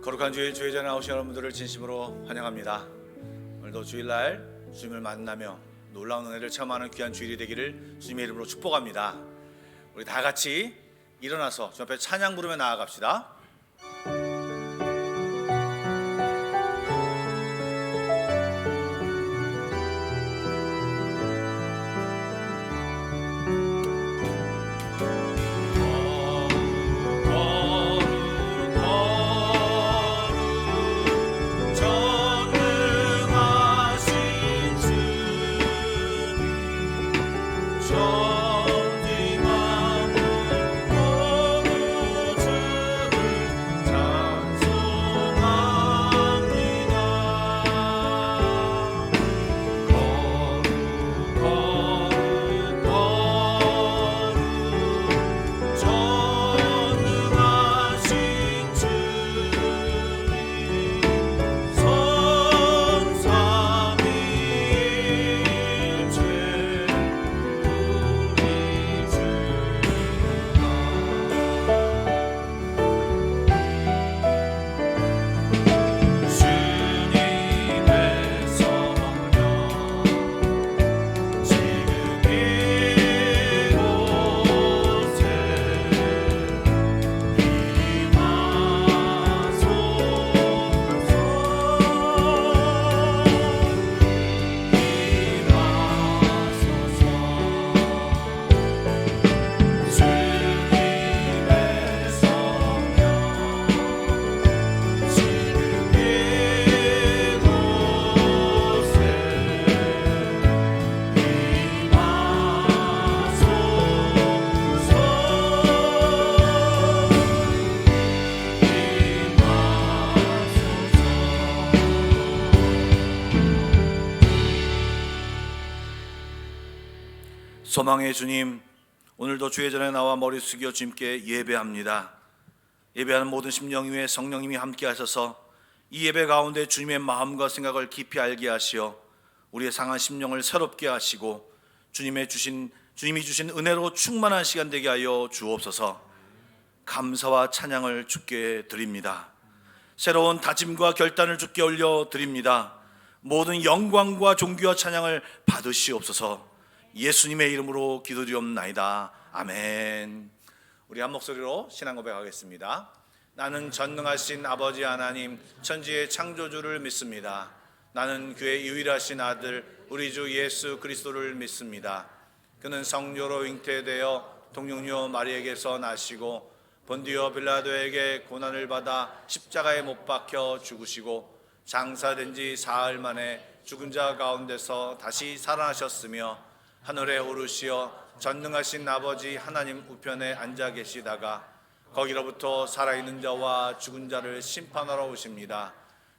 거룩한 주일 주의전에 나오신 여러분들을 진심으로 환영합니다. 오늘도 주일날 주님을 만나며 놀라운 은혜를 체험하는 귀한 주일이 되기를 주님의 이름으로 축복합니다. 우리 다 같이 일어나서 주 앞에 찬양 부르며 나아갑시다. 소망의 주님, 오늘도 주의 전에 나와 머리 숙여 주님께 예배합니다. 예배하는 모든 심령 위에 성령님이 함께 하셔서 이 예배 가운데 주님의 마음과 생각을 깊이 알게 하시어 우리의 상한 심령을 새롭게 하시고 주님이 주신 은혜로 충만한 시간 되게 하여 주옵소서. 감사와 찬양을 주께 드립니다. 새로운 다짐과 결단을 주께 올려드립니다. 모든 영광과 존귀와 찬양을 받으시옵소서. 예수님의 이름으로 기도드리옵나이다. 아멘. 우리 한 목소리로 신앙 고백하겠습니다. 나는 전능하신 아버지 하나님 천지의 창조주를 믿습니다. 나는 그의 유일하신 아들 우리 주 예수 그리스도를 믿습니다. 그는 성녀로 잉태되어 동정녀 마리에게서 나시고 본디오 빌라도에게 고난을 받아 십자가에 못 박혀 죽으시고 장사된 지 사흘 만에 죽은 자 가운데서 다시 살아나셨으며 하늘에 오르시어 전능하신 아버지 하나님 우편에 앉아 계시다가 거기로부터 살아있는 자와 죽은 자를 심판하러 오십니다.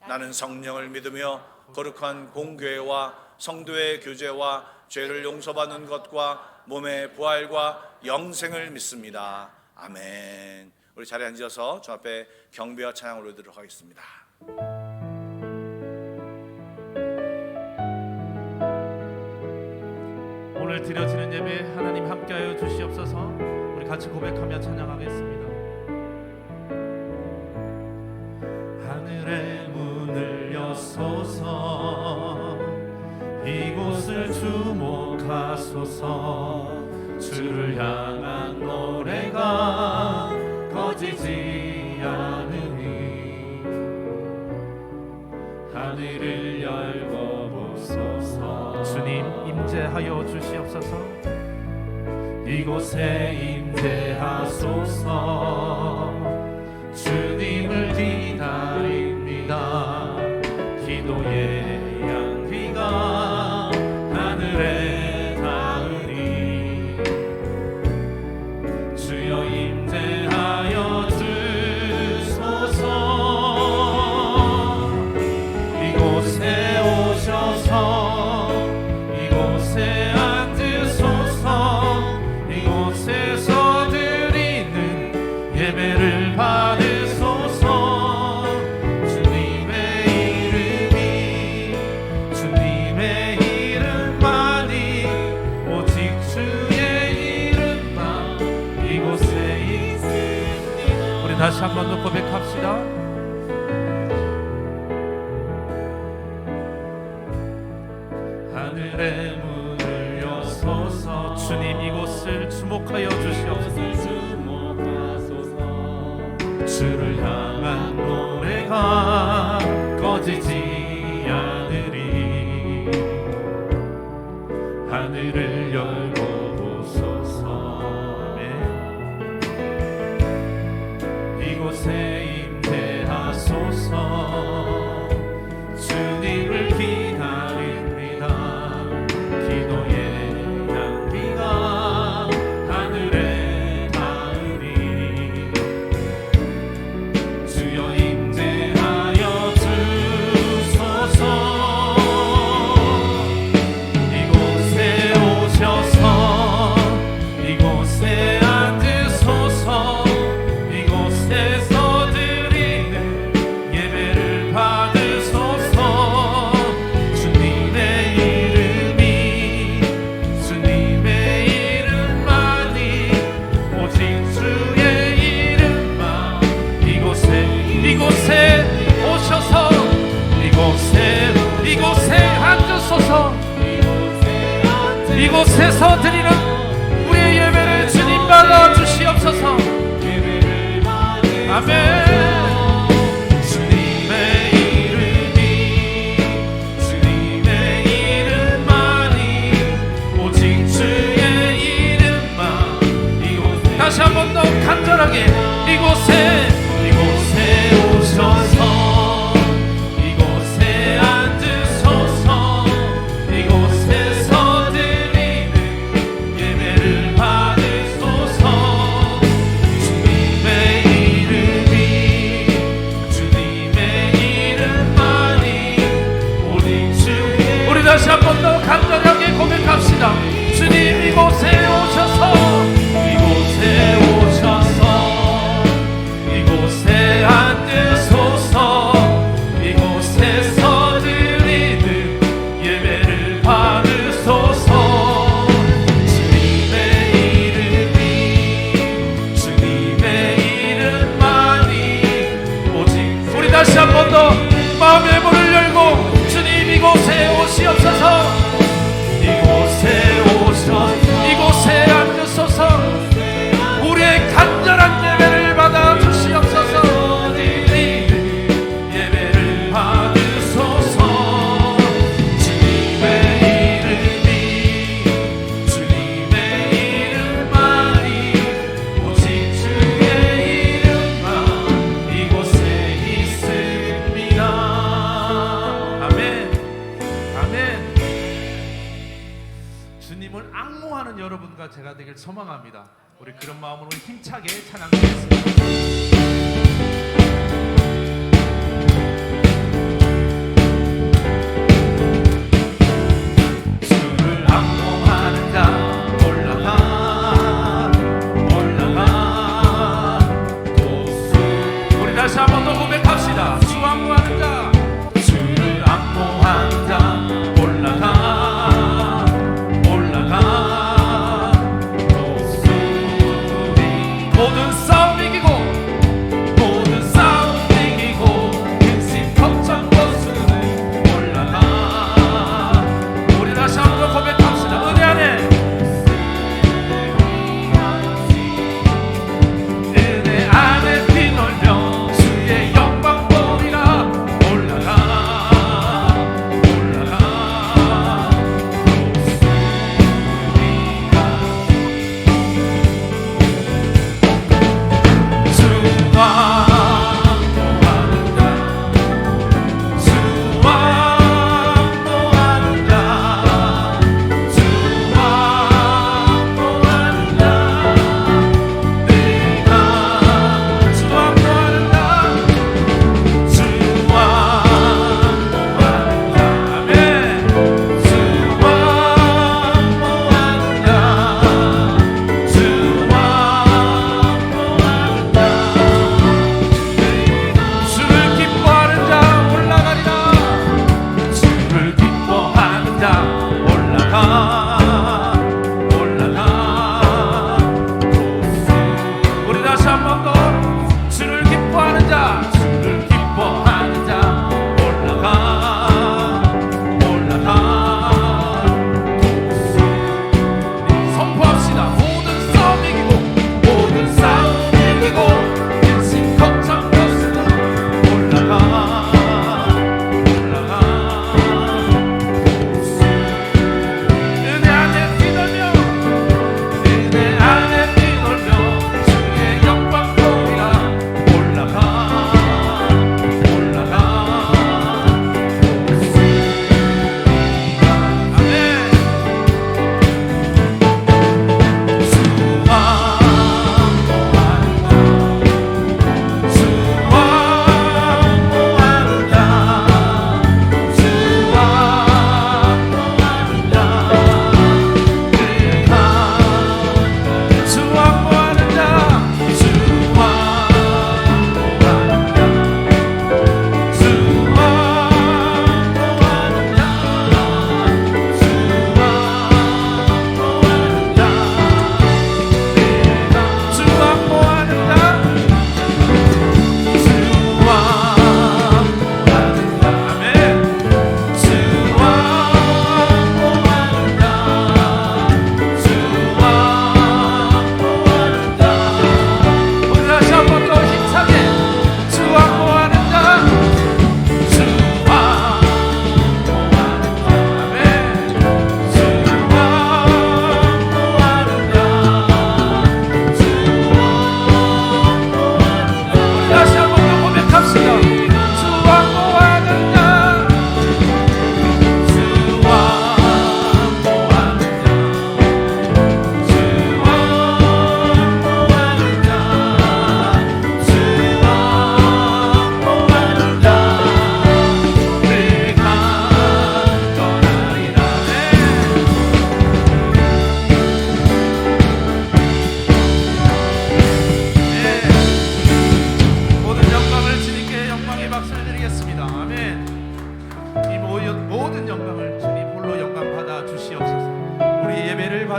나는 성령을 믿으며 거룩한 공교회와 성도의 교제와 죄를 용서받는 것과 몸의 부활과 영생을 믿습니다. 아멘. 우리 자리에 앉아서 주 앞에 경배와 찬양을 올리도록 하겠습니다. 오늘 드려지는 예배 하나님 함께하여 주시옵소서. 우리 같이 고백하며 찬양하겠습니다. 하늘의 문을 여소서 이곳을 주목하소서. 주를 향한 노래가 꺼지지 않으니 하늘을 열고 보소서. 주님 임재하여 주시옵소서. 이곳에 임재하소서. 주님을 기다립니다. 기도의 향기가 하늘에 닿으니 주여 임재하여 주소서. 이곳에 오셔서 이곳에 앉으소서. 이곳에서 드리는 예배를 받으소서. 주님의 이름만이 오직 주의 이름만 이곳에 있습니다. 우리 다시 한 번 더 고백합시다. 주목하여 주시옵소서. 주를 향한 노래가 꺼지지 않으리. 하늘을 열고 보소서. 아멘. 이곳에 임재하소서. 주님을 기다립니다. 기도의 향기가 하늘에 닿으리. 주여 임재하여 주소서. 이곳에 오셔서 이곳에 앉으소서. 이곳에서 드리는 예배를 받으소서. 주님의 이름이 주님의 이름만이 오직 주의 이름만. 이곳에 오셔서 이곳에 앉으소서. 이곳에서 드리는 우리의 예배를 주님 받아 주시옵소서. 아멘. 주님의 이름만이 오직 주의 이름만. 다시 한 번 더 간절하게 이곳에 오셔서 이곳에 앉으소서. 이곳에서 드리는 예배를 받으소서. 주님의 이름만이 오직 주의. 우리 다시 한 번 더 간절하게 고백합시다. 주님 이곳에 오셔서 이곳에 앉으소서. 이곳에서 드리는 예배를 받으소서. 주님의 이름만이 오직. 우리 다시 한 번 더 마음의 문을 열고 주님 이곳에 오시옵소서. 이곳에 앉으소서. 우리의 간절한 예배를 받아 주시옵소서. 예배를 받으소서. 주님의 이름만이 오직 주의 이름만 이곳에 있습니다. 아멘. 아멘. 주님을 앙모하는 여러분과 제가 되길 소망합니다. 우리 그런 마음으로 힘차게 찬양하겠습니다. 주를 앙모하는 자 올라가 도수. 우리 다시 한 번 더 고백합시다. 주 앙모하는 자, 주를 앙모하는 자 올라가 도수. 모든 싸움 이기고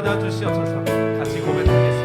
받아주시옵소서. 같이 고백하겠습니다.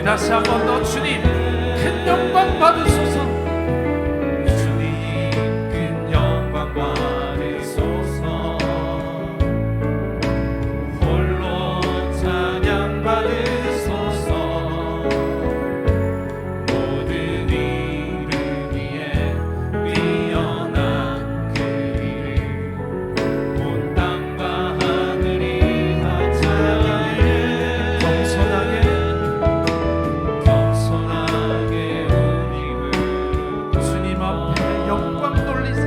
다시 한 번 더 주님 큰 영광 받으소서. 주님 큰 영광 받으소서. 홀로 찬양 받으소서. 모든 이름 위에 위엄한 그 이름 온 땅과 하늘이 다 찬양해. 겸손하게 주님 앞에 영광 돌리세.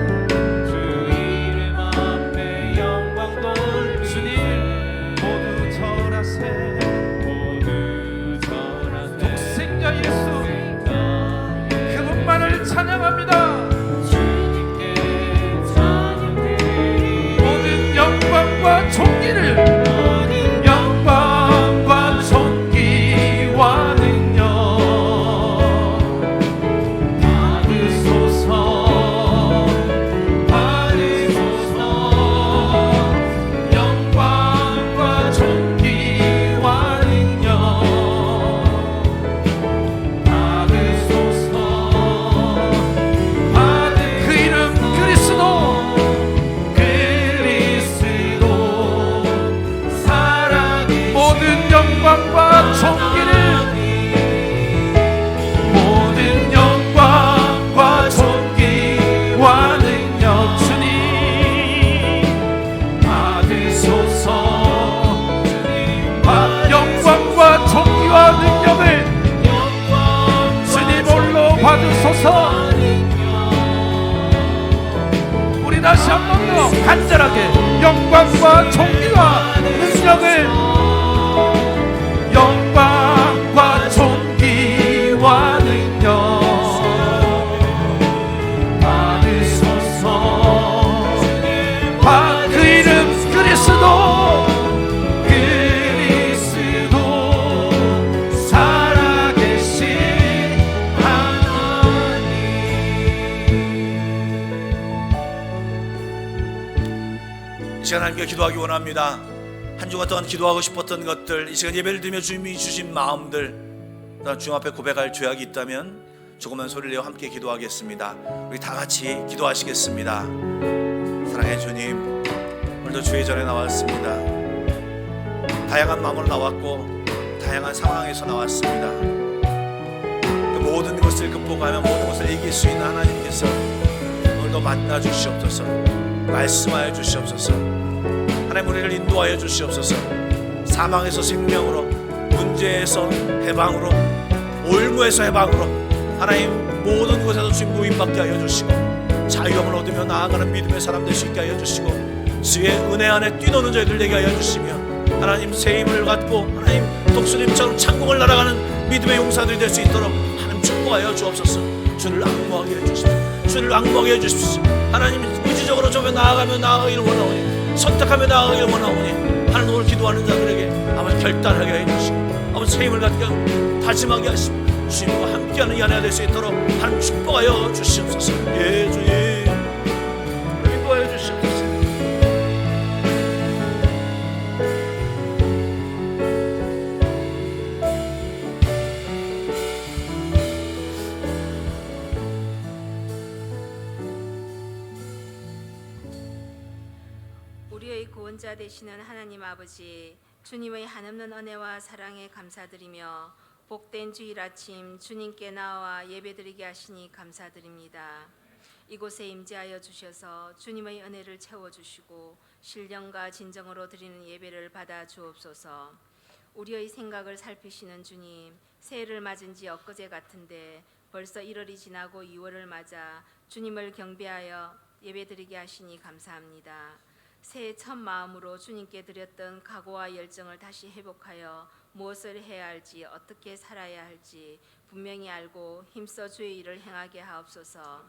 주 이름 앞에 영광 돌리세. 주님 모두 절하세. 모두 절하세. 독생자 예수 그분만을 찬양합니다. 주님께 찬양드리리. 모든 영광과 존귀를 영광과 존귀와 능력 받으소서. 받으소서. 영광과 존귀와 능력 받으소서. 그 이름 그리스도 살아계신 모든 영광과 존귀를 모든 영광과 존귀와 능력 주님 받으소서. 영광과 존귀와 능력을 주님 홀로 받으소서. 우리 다시 한 번 더 간절하게 영광과 존귀와 능력을 영광과 존귀와 능력 받으소서. 그 이름 그리스도 살아계신 하나님. 이 시간 함께 기도하기 원합니다. 한 주간 동안 기도하고 싶었던 것들, 이 시간 예배를 드리며 주님이 주신 마음들, 또한 주님 앞에 고백할 죄악이 있다면 조금만 소리를 내어 함께 기도하겠습니다. 우리 다 같이 기도하시겠습니다. 사랑의 주님, 오늘도 주의 전에 나왔습니다. 다양한 마음으로 나왔고 다양한 상황에서 나왔습니다. 그 모든 것을 극복하며 모든 것을 이길 수 있는 하나님께서 오늘도 만나 주시옵소서. 말씀하여 주시옵소서. 하나님 우리를 인도하여 주시옵소서. 사망에서 생명으로, 문제에서 해방으로, 올무에서 해방으로, 하나님 모든 곳에서 주님 부임받게 하여 주시고 자유함을 얻으며 나아가는 믿음의 사람 될 수 있게 하여 주시고 주의 은혜 안에 뛰노는 저희들 되게 하여 주시며 하나님 새 힘을 갖고 하나님 독수림처럼 창공을 날아가는 믿음의 용사들이 될 수 있도록 하나님 축복하여 주옵소서. 주를 악무하게 해주십시오. 주를 악무하게 해주십시오. 하나님 의지적으로 좀 나아가며 나아가기를 원하오니, 선택하며 나아가기를 원하오니 하나님 오늘 기도하는 자들에게 아버지 결단하게 해주시고 아버지 새 힘을 갖게 다짐하게 하시고 주님과 함께하는 이 안에 될 수 있도록 하나님 축복하여 주시옵소서. 예 주님 인도하여 주시옵소서. 우리의 구원자 되시는 하나님 아버지, 주님의 한없는 은혜와 사랑에 감사드리며 복된 주일 아침 주님께 나와 예배드리게 하시니 감사드립니다. 이곳에 임재하여 주셔서 주님의 은혜를 채워주시고 신령과 진정으로 드리는 예배를 받아 주옵소서. 우리의 생각을 살피시는 주님, 새해를 맞은 지 엊그제 같은데 벌써 1월이 지나고 2월을 맞아 주님을 경배하여 예배드리게 하시니 감사합니다. 새해 첫 마음으로 주님께 드렸던 각오와 열정을 다시 회복하여 무엇을 해야 할지 어떻게 살아야 할지 분명히 알고 힘써 주의 일을 행하게 하옵소서.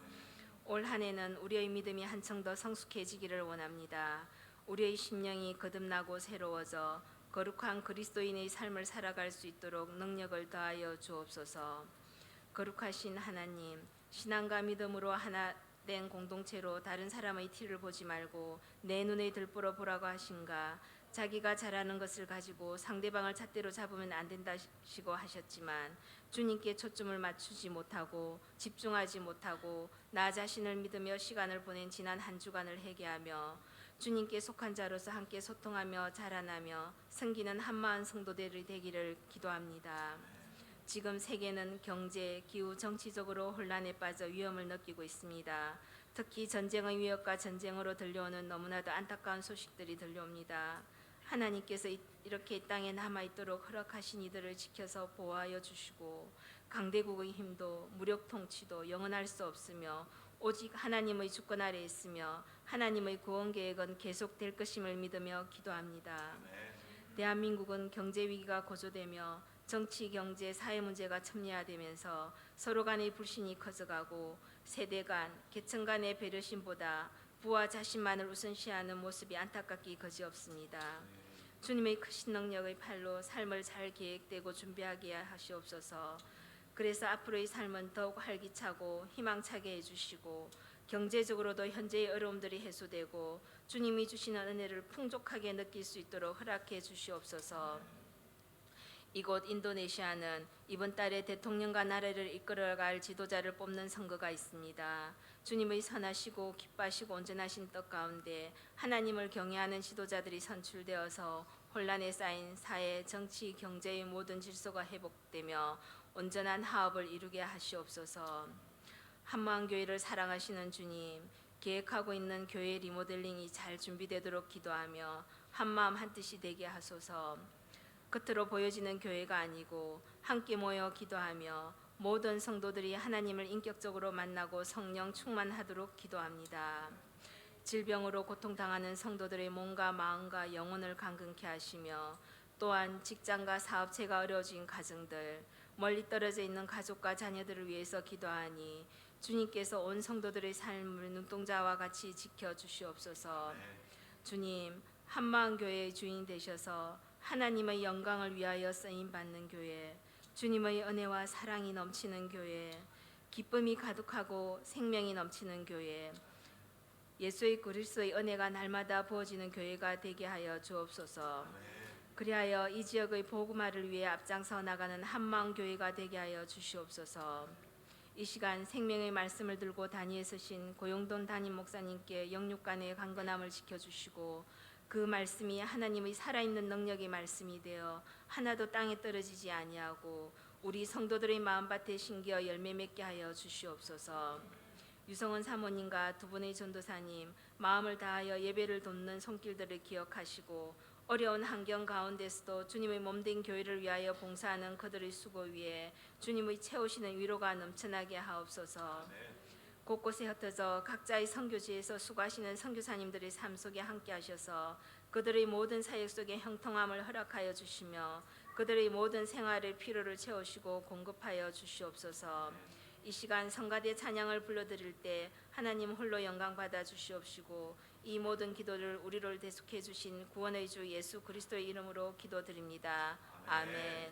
올 한 해는 우리의 믿음이 한층 더 성숙해지기를 원합니다. 우리의 심령이 거듭나고 새로워져 거룩한 그리스도인의 삶을 살아갈 수 있도록 능력을 더하여 주옵소서. 거룩하신 하나님, 신앙과 믿음으로 하나 된 공동체로 다른 사람의 티를 보지 말고 내 눈에 들보러 보라고 하신가. 자기가 잘하는 것을 가지고 상대방을 잣대로 잡으면 안 된다시고 하셨지만 주님께 초점을 맞추지 못하고 집중하지 못하고 나 자신을 믿으며 시간을 보낸 지난 한 주간을 회개하며 주님께 속한 자로서 함께 소통하며 자라나며 섬기는 한마음 성도들이 되기를 기도합니다. 지금 세계는 경제, 기후, 정치적으로 혼란에 빠져 위험을 느끼고 있습니다. 특히 전쟁의 위협과 전쟁으로 들려오는 너무나도 안타까운 소식들이 들려옵니다. 하나님께서 이렇게 이 땅에 남아있도록 허락하신 이들을 지켜서 보호하여 주시고 강대국의 힘도 무력 통치도 영원할 수 없으며 오직 하나님의 주권 아래에 있으며 하나님의 구원 계획은 계속될 것임을 믿으며 기도합니다. 대한민국은 경제 위기가 고조되며 정치, 경제, 사회 문제가 첨예화되면서 서로 간의 불신이 커져가고 세대 간, 계층 간의 배려심보다 부와 자신만을 우선시하는 모습이 안타깝기 거지없습니다. 주님의 크신 능력의 팔로 삶을 잘 계획되고 준비하게 하시옵소서. 그래서 앞으로의 삶은 더욱 활기차고 희망차게 해주시고 경제적으로도 현재의 어려움들이 해소되고 주님이 주시는 은혜를 풍족하게 느낄 수 있도록 허락해 주시옵소서. 이곳 인도네시아는 이번 달에 대통령과 나라를 이끌어갈 지도자를 뽑는 선거가 있습니다. 주님의 선하시고 기뻐하시고 온전하신 뜻 가운데 하나님을 경외하는 지도자들이 선출되어서 혼란에 쌓인 사회, 정치, 경제의 모든 질서가 회복되며 온전한 화합을 이루게 하시옵소서. 한마음교회를 사랑하시는 주님, 계획하고 있는 교회 리모델링이 잘 준비되도록 기도하며 한마음 한뜻이 되게 하소서. 겉으로 보여지는 교회가 아니고 함께 모여 기도하며 모든 성도들이 하나님을 인격적으로 만나고 성령 충만하도록 기도합니다. 질병으로 고통당하는 성도들의 몸과 마음과 영혼을 강건케 하시며 또한 직장과 사업체가 어려워진 가정들, 멀리 떨어져 있는 가족과 자녀들을 위해서 기도하니 주님께서 온 성도들의 삶을 눈동자와 같이 지켜주시옵소서. 주님, 한마음교회의 주인 되셔서 하나님의 영광을 위하여 쓰임받는 교회, 주님의 은혜와 사랑이 넘치는 교회, 기쁨이 가득하고 생명이 넘치는 교회, 예수의 그리스도의 은혜가 날마다 부어지는 교회가 되게 하여 주옵소서. 그리하여 이 지역의 복음화를 위해 앞장서 나가는 한마음교회가 되게 하여 주시옵소서. 이 시간 생명의 말씀을 들고 단위에 서신 고용돈 담임 목사님께 영육간의 강건함을 지켜주시고 그 말씀이 하나님의 살아있는 능력의 말씀이 되어 하나도 땅에 떨어지지 아니하고 우리 성도들의 마음밭에 심겨 열매 맺게 하여 주시옵소서. 유성원 사모님과 두 분의 전도사님 마음을 다하여 예배를 돕는 손길들을 기억하시고 어려운 환경 가운데서도 주님의 몸된 교회를 위하여 봉사하는 그들의 수고 위에 주님의 채우시는 위로가 넘쳐나게 하옵소서. 곳곳에 흩어져 각자의 선교지에서 수고하시는 선교사님들의 삶 속에 함께 하셔서 그들의 모든 사역 속에 형통함을 허락하여 주시며 그들의 모든 생활의 필요를 채우시고 공급하여 주시옵소서. 이 시간 성가대 찬양을 불러드릴 때 하나님 홀로 영광 받아 주시옵시고 이 모든 기도를 우리를 대속해 주신 구원의 주 예수 그리스도의 이름으로 기도드립니다. 아멘.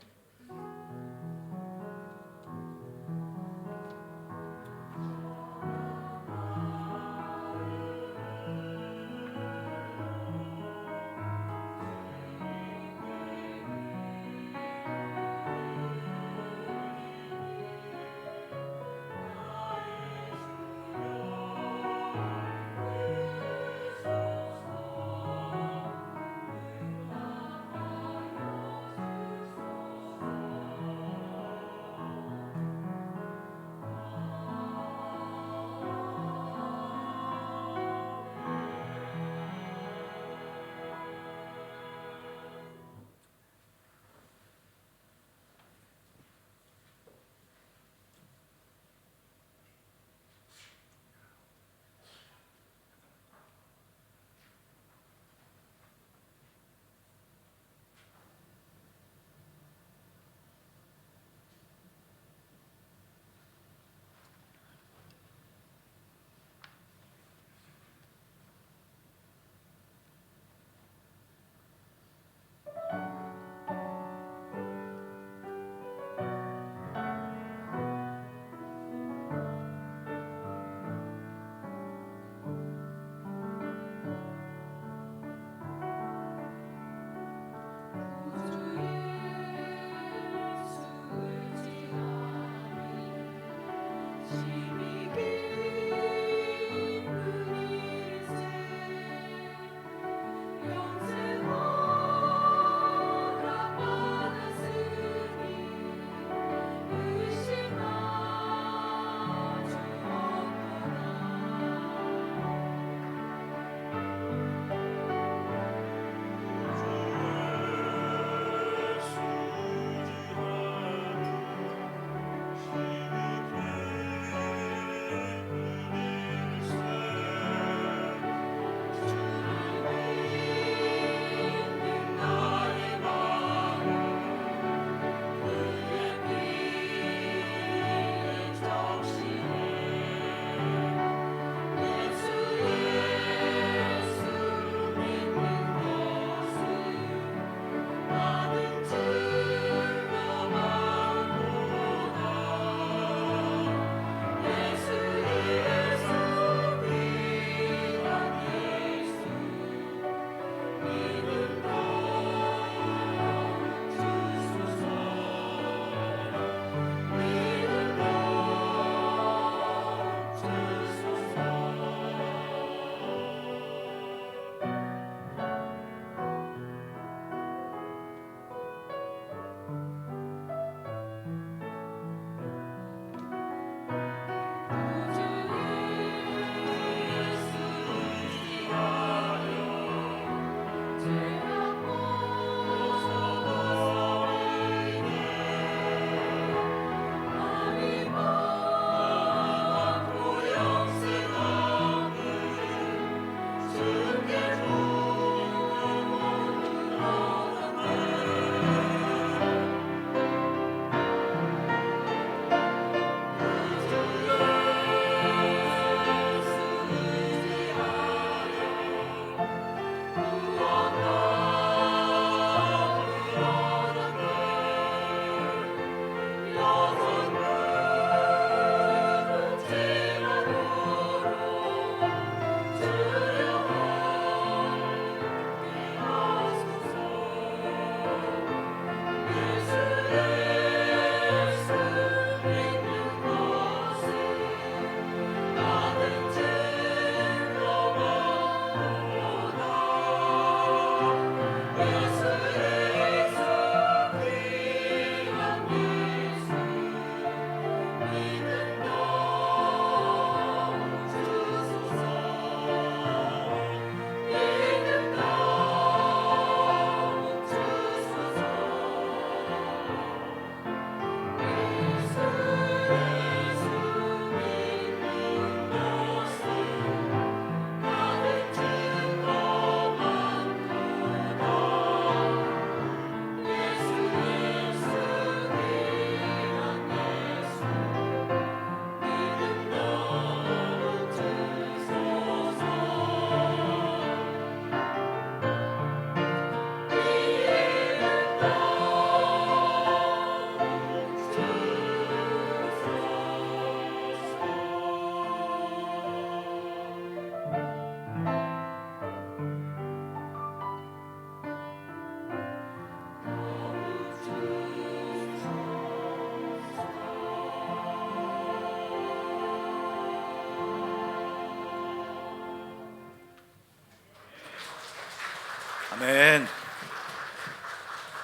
아멘.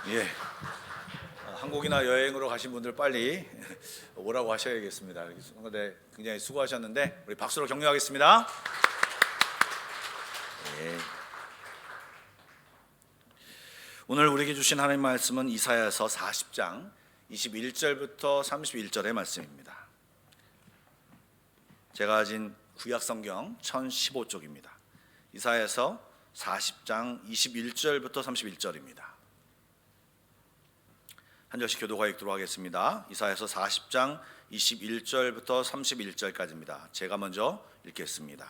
예. 한국이나 여행으로 가신 분들 빨리 오라고 하셔야겠습니다. 네, 굉장히 수고하셨는데 우리 박수로 격려하겠습니다. 예. 오늘 우리에게 주신 하나님 말씀은 이사야서 40장 21절부터 31절의 말씀입니다. 제가 가진 구약 성경 1015쪽입니다. 이사야서 40장 21절부터 31절입니다. 한 절씩 교도가 읽도록 하겠습니다. 이사야서 40장 21절부터 31절까지입니다. 제가 먼저 읽겠습니다.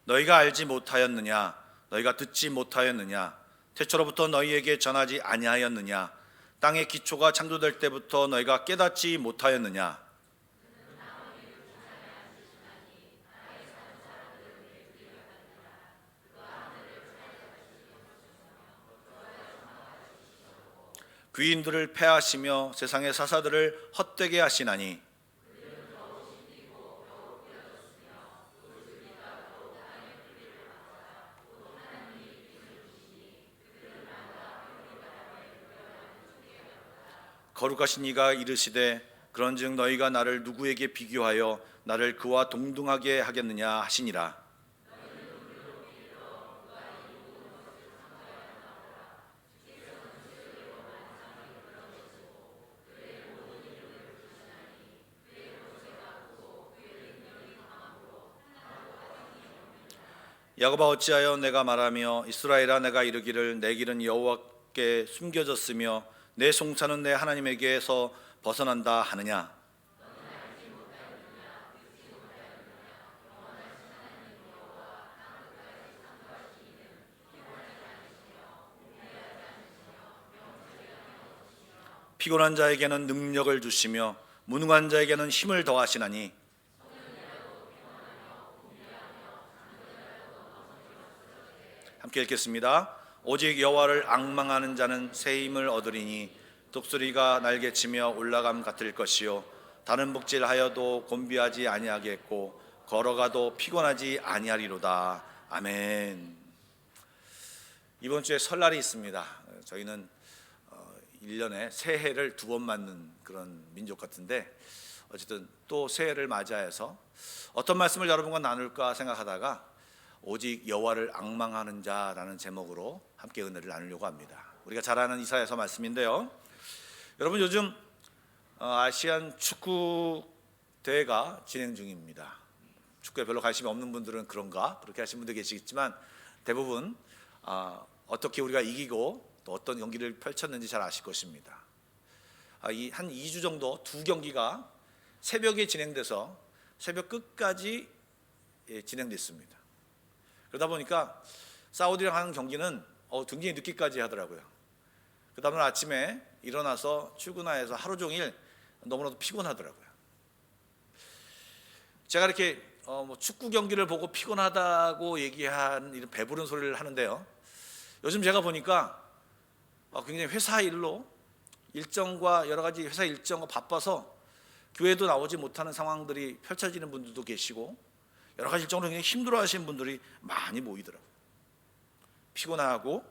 너희가 알지 못하였느냐? 너희가 듣지 못하였느냐? 태초로부터 너희에게 전하지 아니하였느냐? 땅의 기초가 창조될 때부터 너희가 깨닫지 못하였느냐? 귀인들을 패하시며 세상의 사사들을 헛되게 하시나니 거룩하신 이가 이르시되 그런즉 너희가 나를 누구에게 비교하여 나를 그와 동등하게 하겠느냐 하시니라. 야곱아 어찌하여 내가 말하며 이스라엘아 내가 이르기를 내 길은 여호와께 숨겨졌으며 내 송사는 내 하나님에게서 벗어난다 하느냐? 피곤한 자에게는 능력을 주시며 무능한 자에게는 힘을 더하시나니 함께 읽겠습니다. 오직 여호와를 앙망하는 자는 새 힘을 얻으리니 독수리가 날개치며 올라감 같을 것이요 다른 복질하여도 곤비하지 아니하겠고 걸어가도 피곤하지 아니하리로다. 아멘. 이번 주에 설날이 있습니다. 저희는 1년에 새해를 2번 맞는 그런 민족 같은데 어쨌든 또 새해를 맞이해서 어떤 말씀을 여러분과 나눌까 생각하다가 오직 여호와를 앙망하는 자라는 제목으로 함께 은혜를 나누려고 합니다. 우리가 잘 아는 이사야서 말씀인데요. 여러분 요즘 아시안 축구 대회가 진행 중입니다. 축구에 별로 관심이 없는 분들은 그런가 그렇게 하시는 분들 계시겠지만 대부분 어떻게 우리가 이기고 또 어떤 경기를 펼쳤는지 잘 아실 것입니다. 한 2주 정도 2경기가 새벽에 진행돼서 새벽 끝까지 진행됐습니다. 그러다 보니까 사우디랑 하는 경기는 굉장히 늦게까지 하더라고요. 그 다음날 아침에 일어나서 출근해서 하루 종일 너무나도 피곤하더라고요. 제가 이렇게 축구 경기를 보고 피곤하다고 얘기한 이런 배부른 소리를 하는데요. 요즘 제가 보니까 굉장히 회사 일정과 여러 가지 회사 일정과 바빠서 교회도 나오지 못하는 상황들이 펼쳐지는 분들도 계시고 여러 가지 일정으로 굉장히 힘들어하시는 분들이 많이 모이더라고요. 피곤하고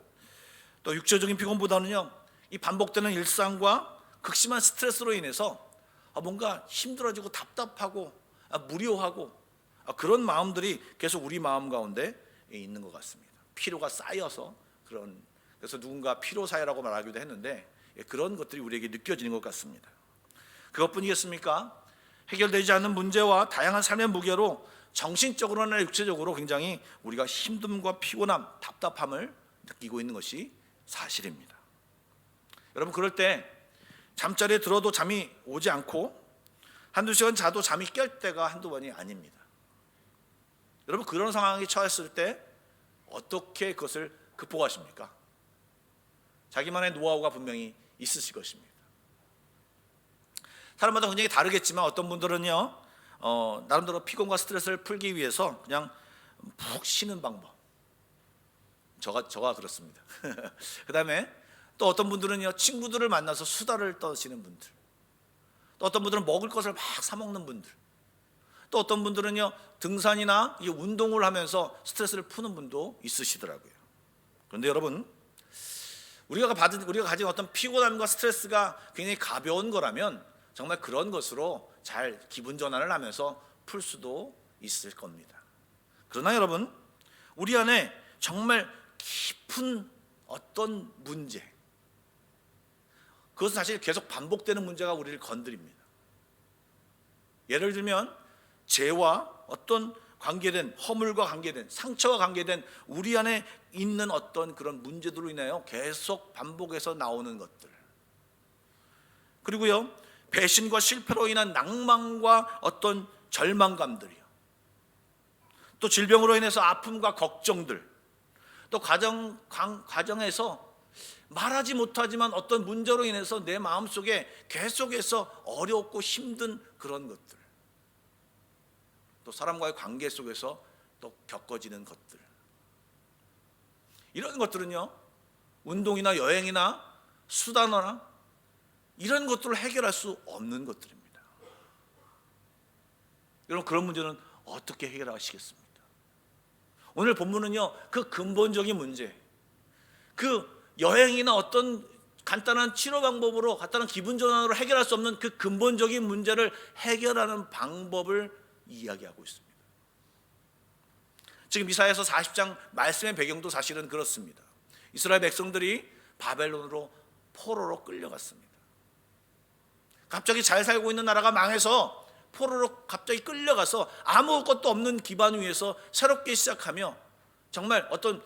또 육체적인 피곤보다는요 이 반복되는 일상과 극심한 스트레스로 인해서 뭔가 힘들어지고 답답하고 무료하고 그런 마음들이 계속 우리 마음 가운데 있는 것 같습니다. 피로가 쌓여서 그래서 누군가 피로사회라고 말하기도 했는데 그런 것들이 우리에게 느껴지는 것 같습니다. 그것뿐이겠습니까? 해결되지 않는 문제와 다양한 삶의 무게로 정신적으로나 육체적으로 굉장히 우리가 힘듦과 피곤함, 답답함을 느끼고 있는 것이 사실입니다. 여러분 그럴 때 잠자리에 들어도 잠이 오지 않고 한두 시간 자도 잠이 깰 때가 한두 번이 아닙니다. 여러분 그런 상황에 처했을 때 어떻게 그것을 극복하십니까? 자기만의 노하우가 분명히 있으실 것입니다. 사람마다 굉장히 다르겠지만 어떤 분들은요 나름대로 피곤과 스트레스를 풀기 위해서 그냥 푹 쉬는 방법. 저가 그렇습니다. 그 다음에 또 어떤 분들은요 친구들을 만나서 수다를 떠시는 분들, 또 어떤 분들은 먹을 것을 막 사 먹는 분들, 또 어떤 분들은요 등산이나 운동을 하면서 스트레스를 푸는 분도 있으시더라고요. 그런데 여러분 우리가 가진 어떤 피곤함과 스트레스가 굉장히 가벼운 거라면 정말 그런 것으로 잘 기분 전환을 하면서 풀 수도 있을 겁니다. 그러나 여러분, 우리 안에 정말 깊은 어떤 문제, 그것은 사실 계속 반복되는 문제가 우리를 건드립니다. 예를 들면 죄와 어떤 관계된, 허물과 관계된, 상처와 관계된 우리 안에 있는 어떤 그런 문제들로 인하여 계속 반복해서 나오는 것들, 그리고요 배신과 실패로 인한 낭만과 어떤 절망감들이요, 또 질병으로 인해서 아픔과 걱정들, 또 가정에서 말하지 못하지만 어떤 문제로 인해서 내 마음속에 계속해서 어렵고 힘든 그런 것들, 또 사람과의 관계 속에서 또 겪어지는 것들, 이런 것들은요 운동이나 여행이나 수단어나 이런 것들을 해결할 수 없는 것들입니다. 여러분, 그런 문제는 어떻게 해결하시겠습니까? 오늘 본문은요 그 근본적인 문제, 그 여행이나 어떤 간단한 치료 방법으로, 간단한 기분 전환으로 해결할 수 없는 그 근본적인 문제를 해결하는 방법을 이야기하고 있습니다. 지금 이사야서 40장 말씀의 배경도 사실은 그렇습니다. 이스라엘 백성들이 바벨론으로 포로로 끌려갔습니다. 갑자기 잘 살고 있는 나라가 망해서 포로로 갑자기 끌려가서 아무것도 없는 기반 위에서 새롭게 시작하며 정말 어떤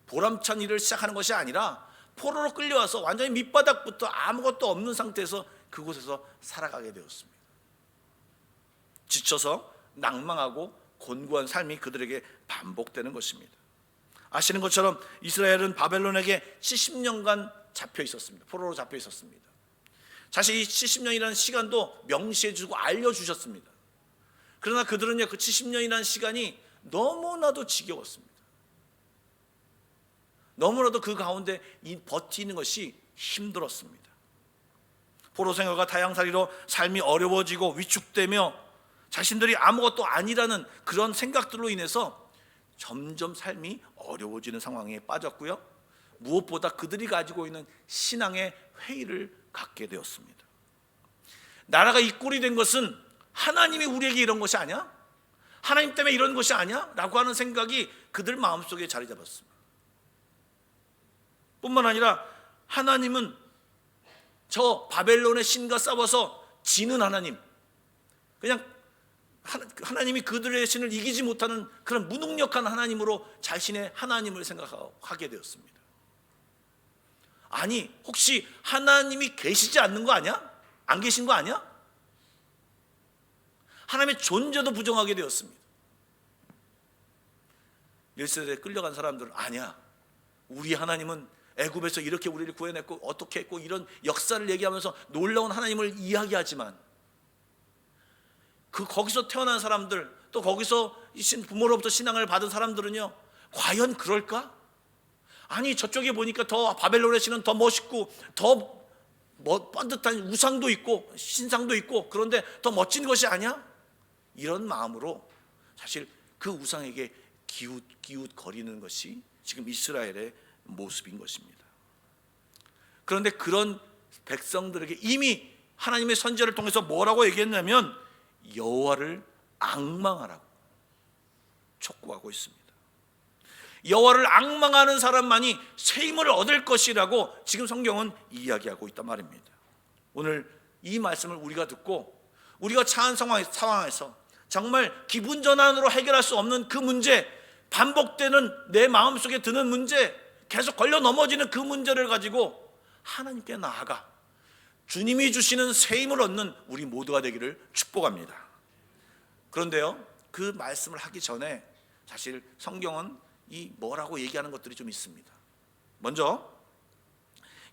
보람찬 일을 시작하는 것이 아니라 포로로 끌려와서 완전히 밑바닥부터 아무것도 없는 상태에서 그곳에서 살아가게 되었습니다. 지쳐서 낭망하고 곤고한 삶이 그들에게 반복되는 것입니다. 아시는 것처럼 이스라엘은 바벨론에게 70년간 잡혀 있었습니다. 포로로 잡혀 있었습니다. 사실 이 70년이라는 시간도 명시해 주고 알려주셨습니다. 그러나 그들은요 그 70년이라는 시간이 너무나도 지겨웠습니다. 너무나도 그 가운데 버티는 것이 힘들었습니다. 포로 생활과 타향살이로 삶이 어려워지고 위축되며 자신들이 아무것도 아니라는 그런 생각들로 인해서 점점 삶이 어려워지는 상황에 빠졌고요, 무엇보다 그들이 가지고 있는 신앙의 회의를 갖게 되었습니다. 나라가 이 꼴이 된 것은 하나님이 우리에게 이런 것이 아니야? 하나님 때문에 이런 것이 아니야? 라고 하는 생각이 그들 마음속에 자리 잡았습니다. 뿐만 아니라 하나님은 저 바벨론의 신과 싸워서 지는 하나님, 그냥 하나님이 그들의 신을 이기지 못하는 그런 무능력한 하나님으로 자신의 하나님을 생각하게 되었습니다. 아니, 혹시 하나님이 계시지 않는 거 아니야? 안 계신 거 아니야? 하나님의 존재도 부정하게 되었습니다. 1세대에 끌려간 사람들은 아니야, 우리 하나님은 애굽에서 이렇게 우리를 구해냈고 어떻게 했고 이런 역사를 얘기하면서 놀라운 하나님을 이야기하지만 거기서 태어난 사람들, 또 거기서 부모로부터 신앙을 받은 사람들은요 과연 그럴까? 아니, 저쪽에 보니까 더 바벨론의 신은 더 멋있고 더 뻔듯한 우상도 있고 신상도 있고 그런데 더 멋진 것이 아니야? 이런 마음으로 사실 그 우상에게 기웃거리는 것이 지금 이스라엘의 모습인 것입니다. 그런데 그런 백성들에게 이미 하나님의 선지자를 통해서 뭐라고 얘기했냐면 여호와를 앙망하라고 촉구하고 있습니다. 여호와를 앙망하는 사람만이 새 힘을 얻을 것이라고 지금 성경은 이야기하고 있단 말입니다. 오늘 이 말씀을 우리가 듣고 우리가 처한 상황에서 정말 기분 전환으로 해결할 수 없는 그 문제, 반복되는 내 마음속에 드는 문제, 계속 걸려 넘어지는 그 문제를 가지고 하나님께 나아가 주님이 주시는 새 힘을 얻는 우리 모두가 되기를 축복합니다. 그런데요, 그 말씀을 하기 전에 사실 성경은 이 뭐라고 얘기하는 것들이 좀 있습니다. 먼저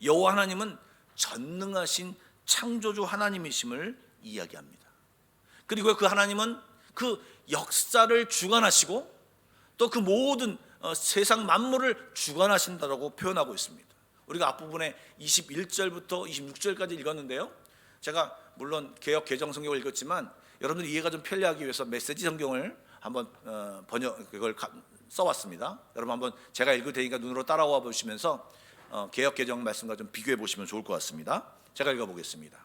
여호와 하나님은 전능하신 창조주 하나님이심을 이야기합니다. 그리고 그 하나님은 그 역사를 주관하시고 또 그 모든 세상 만물을 주관하신다라고 표현하고 있습니다. 우리가 앞부분에 21절부터 26절까지 읽었는데요, 제가 물론 개역 개정 성경을 읽었지만 여러분들 이해가 좀 편리하기 위해서 메시지 성경을 한번 그걸 써왔습니다. 여러분 한번 제가 읽을 테니까 눈으로 따라와 보시면서 개역 개정 말씀과 좀 비교해 보시면 좋을 것 같습니다. 제가 읽어보겠습니다.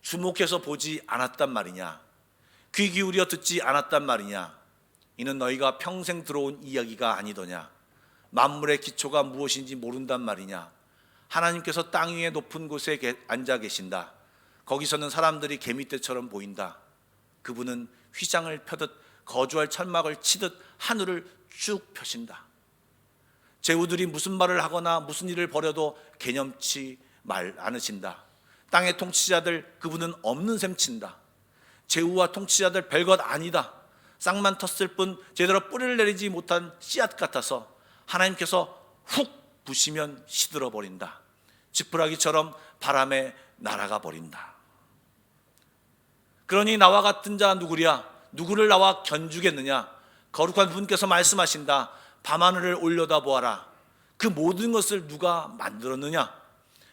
주목해서 보지 않았단 말이냐, 귀 기울여 듣지 않았단 말이냐, 이는 너희가 평생 들어온 이야기가 아니더냐, 만물의 기초가 무엇인지 모른단 말이냐. 하나님께서 땅 위의 높은 곳에 앉아 계신다. 거기서는 사람들이 개미떼처럼 보인다. 그분은 휘장을 펴듯 거주할 천막을 치듯 하늘을 쭉 펴신다. 제후들이 무슨 말을 하거나 무슨 일을 벌여도 개념치 말 않으신다. 땅의 통치자들 그분은 없는 셈 친다. 제후와 통치자들 별것 아니다. 싹만 텄을 뿐 제대로 뿌리를 내리지 못한 씨앗 같아서 하나님께서 훅 부시면 시들어 버린다. 지푸라기처럼 바람에 날아가 버린다. 그러니 나와 같은 자 누구랴? 누구를 나와 견주겠느냐? 거룩한 분께서 말씀하신다. 밤하늘을 올려다 보아라. 그 모든 것을 누가 만들었느냐?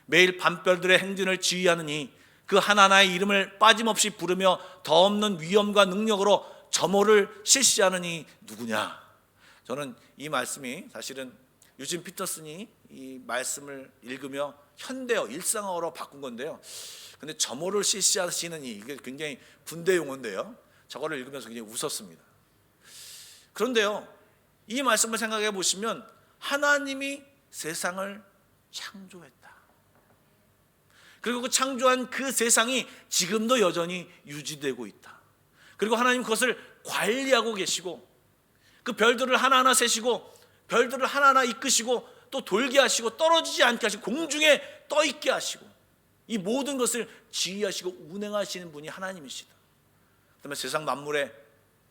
매일 밤별들의 행진을 지휘하느니 그 하나하나의 이름을 빠짐없이 부르며 더 없는 위엄과 능력으로 점호를 실시하느니 누구냐? 저는 이 말씀이 사실은 유진 피터슨이 이 말씀을 읽으며 현대어 일상어로 바꾼 건데요. 근데 점호를 실시하시느니 이게 굉장히 군대 용어인데요. 저거를 읽으면서 굉장히 웃었습니다. 그런데요, 이 말씀을 생각해 보시면 하나님이 세상을 창조했다. 그리고 그 창조한 그 세상이 지금도 여전히 유지되고 있다. 그리고 하나님 그것을 관리하고 계시고 그 별들을 하나하나 세시고 별들을 하나하나 이끄시고 또 돌게 하시고 떨어지지 않게 하시고 공중에 떠 있게 하시고 이 모든 것을 지휘하시고 운행하시는 분이 하나님이시다. 그다음에 세상 만물에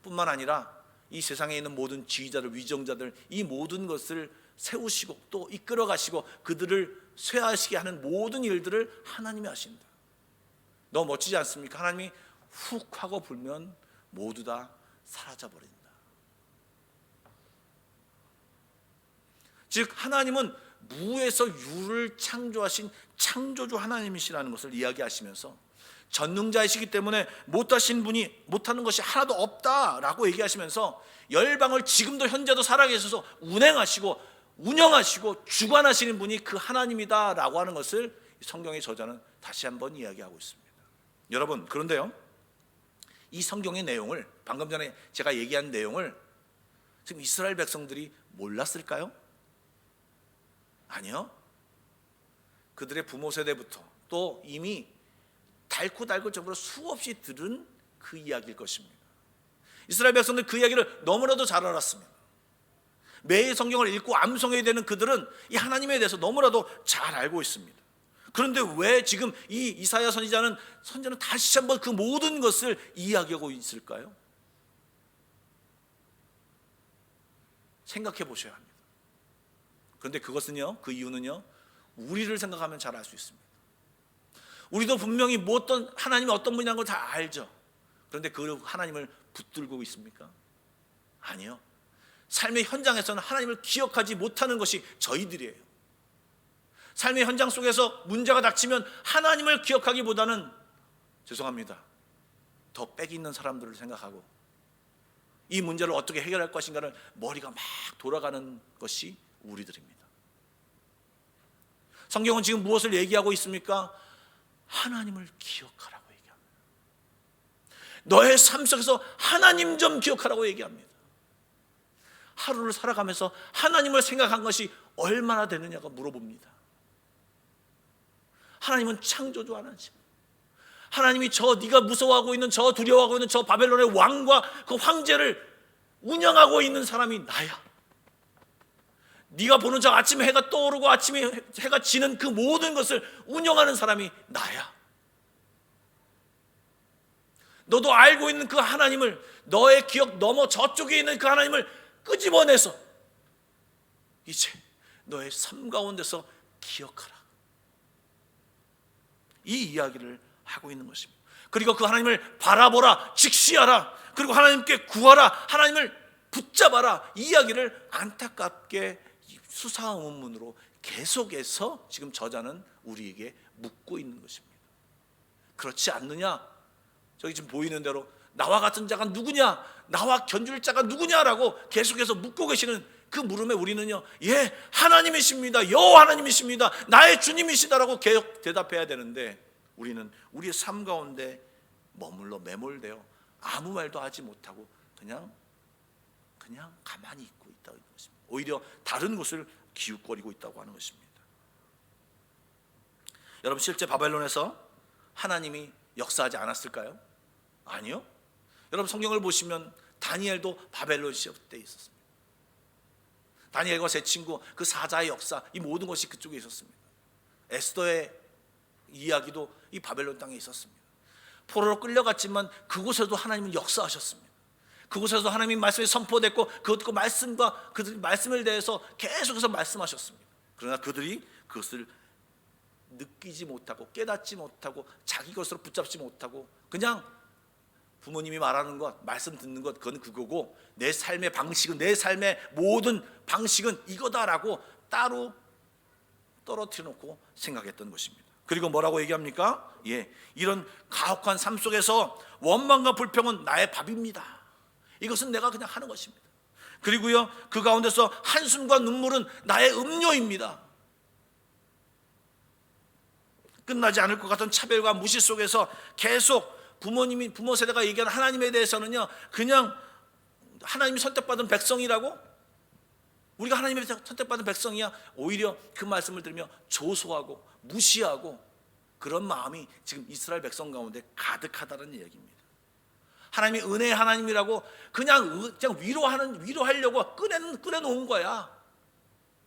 뿐만 아니라 이 세상에 있는 모든 지휘자들, 위정자들 이 모든 것을 세우시고 또 이끌어 가시고 그들을 쇠하시게 하는 모든 일들을 하나님이 하신다. 너무 멋지지 않습니까? 하나님이 훅 하고 불면 모두 다 사라져 버린다. 즉 하나님은 무에서 유를 창조하신 창조주 하나님이시라는 것을 이야기하시면서 전능자이시기 때문에 못하신 분이 못하는 것이 하나도 없다라고 얘기하시면서 열방을 지금도 현재도 살아계셔서 운행하시고 운영하시고 주관하시는 분이 그 하나님이다라고 하는 것을 성경의 저자는 다시 한번 이야기하고 있습니다. 여러분, 그런데요, 이 성경의 내용을 방금 전에 제가 얘기한 내용을 지금 이스라엘 백성들이 몰랐을까요? 아니요. 그들의 부모 세대부터 또 이미 달고 정도로 수없이 들은 그 이야기일 것입니다. 이스라엘 백성들 그 이야기를 너무나도 잘 알았습니다. 매일 성경을 읽고 암송해야 되는 그들은 이 하나님에 대해서 너무나도 잘 알고 있습니다. 그런데 왜 지금 이 이사야 선지자는 다시 한번 그 모든 것을 이야기하고 있을까요? 생각해 보셔야 합니다. 그런데 그것은요, 그 이유는요, 우리를 생각하면 잘 알 수 있습니다. 우리도 분명히 하나님이 어떤 분이라는 걸 다 알죠. 그런데 그 하나님을 붙들고 있습니까? 아니요. 삶의 현장에서는 하나님을 기억하지 못하는 것이 저희들이에요. 삶의 현장 속에서 문제가 닥치면 하나님을 기억하기보다는 죄송합니다, 더 빽 있는 사람들을 생각하고 이 문제를 어떻게 해결할 것인가를 머리가 막 돌아가는 것이 우리들입니다. 성경은 지금 무엇을 얘기하고 있습니까? 하나님을 기억하라고 얘기합니다. 너의 삶 속에서 하나님 좀 기억하라고 얘기합니다. 하루를 살아가면서 하나님을 생각한 것이 얼마나 되느냐가 물어봅니다. 하나님은 창조주 하나님. 하나님이 네가 무서워하고 있는 저 두려워하고 있는 저 바벨론의 왕과 그 황제를 운영하고 있는 사람이 나야. 네가 보는 저 아침에 해가 떠오르고 아침에 해가 지는 그 모든 것을 운영하는 사람이 나야. 너도 알고 있는 그 하나님을, 너의 기억 넘어 저쪽에 있는 그 하나님을 끄집어내서 이제 너의 삶 가운데서 기억하라. 이 이야기를 하고 있는 것입니다. 그리고 그 하나님을 바라보라, 직시하라, 그리고 하나님께 구하라, 하나님을 붙잡아라. 이 이야기를 안타깝게 수사의문문으로 계속해서 지금 저자는 우리에게 묻고 있는 것입니다. 그렇지 않느냐? 저기 지금 보이는 대로 나와 같은 자가 누구냐? 나와 견줄 자가 누구냐라고 계속해서 묻고 계시는 그 물음에 우리는요, 예, 하나님이십니다. 여호와 하나님이십니다. 나의 주님이시다라고 계속 대답해야 되는데 우리는 우리의 삶 가운데 머물러 매몰되어 아무 말도 하지 못하고 그냥 가만히 있고 있다고 하는 것입니다. 오히려 다른 곳을 기웃거리고 있다고 하는 것입니다. 여러분, 실제 바벨론에서 하나님이 역사하지 않았을까요? 아니요. 여러분, 성경을 보시면 다니엘도 바벨론 시대 때 있었습니다. 다니엘과 세 친구, 그 사자의 역사, 이 모든 것이 그쪽에 있었습니다. 에스더의 이야기도 이 바벨론 땅에 있었습니다. 포로로 끌려갔지만 그곳에도 하나님은 역사하셨습니다. 그곳에서 하나님의 말씀이 선포됐고 그 말씀과 그 말씀을 대해서 계속해서 말씀하셨습니다. 그러나 그들이 그것을 느끼지 못하고 깨닫지 못하고 자기 것으로 붙잡지 못하고 그냥 부모님이 말하는 것, 말씀 듣는 것, 그건 그거고 내 삶의 방식은, 내 삶의 모든 방식은 이거다라고 따로 떨어뜨려 놓고 생각했던 것입니다. 그리고 뭐라고 얘기합니까? 예, 이런 가혹한 삶 속에서 원망과 불평은 나의 밥입니다. 이것은 내가 그냥 하는 것입니다. 그리고요, 그 가운데서 한숨과 눈물은 나의 음료입니다. 끝나지 않을 것 같은 차별과 무시 속에서 계속 부모 세대가 얘기하는 하나님에 대해서는요, 그냥 하나님이 선택받은 백성이라고, 우리가 하나님의 선택받은 백성이야, 오히려 그 말씀을 들으며 조소하고 무시하고 그런 마음이 지금 이스라엘 백성 가운데 가득하다는 얘기입니다. 하나님이 은혜의 하나님이라고 그냥 위로하려고 꺼내놓은 거야.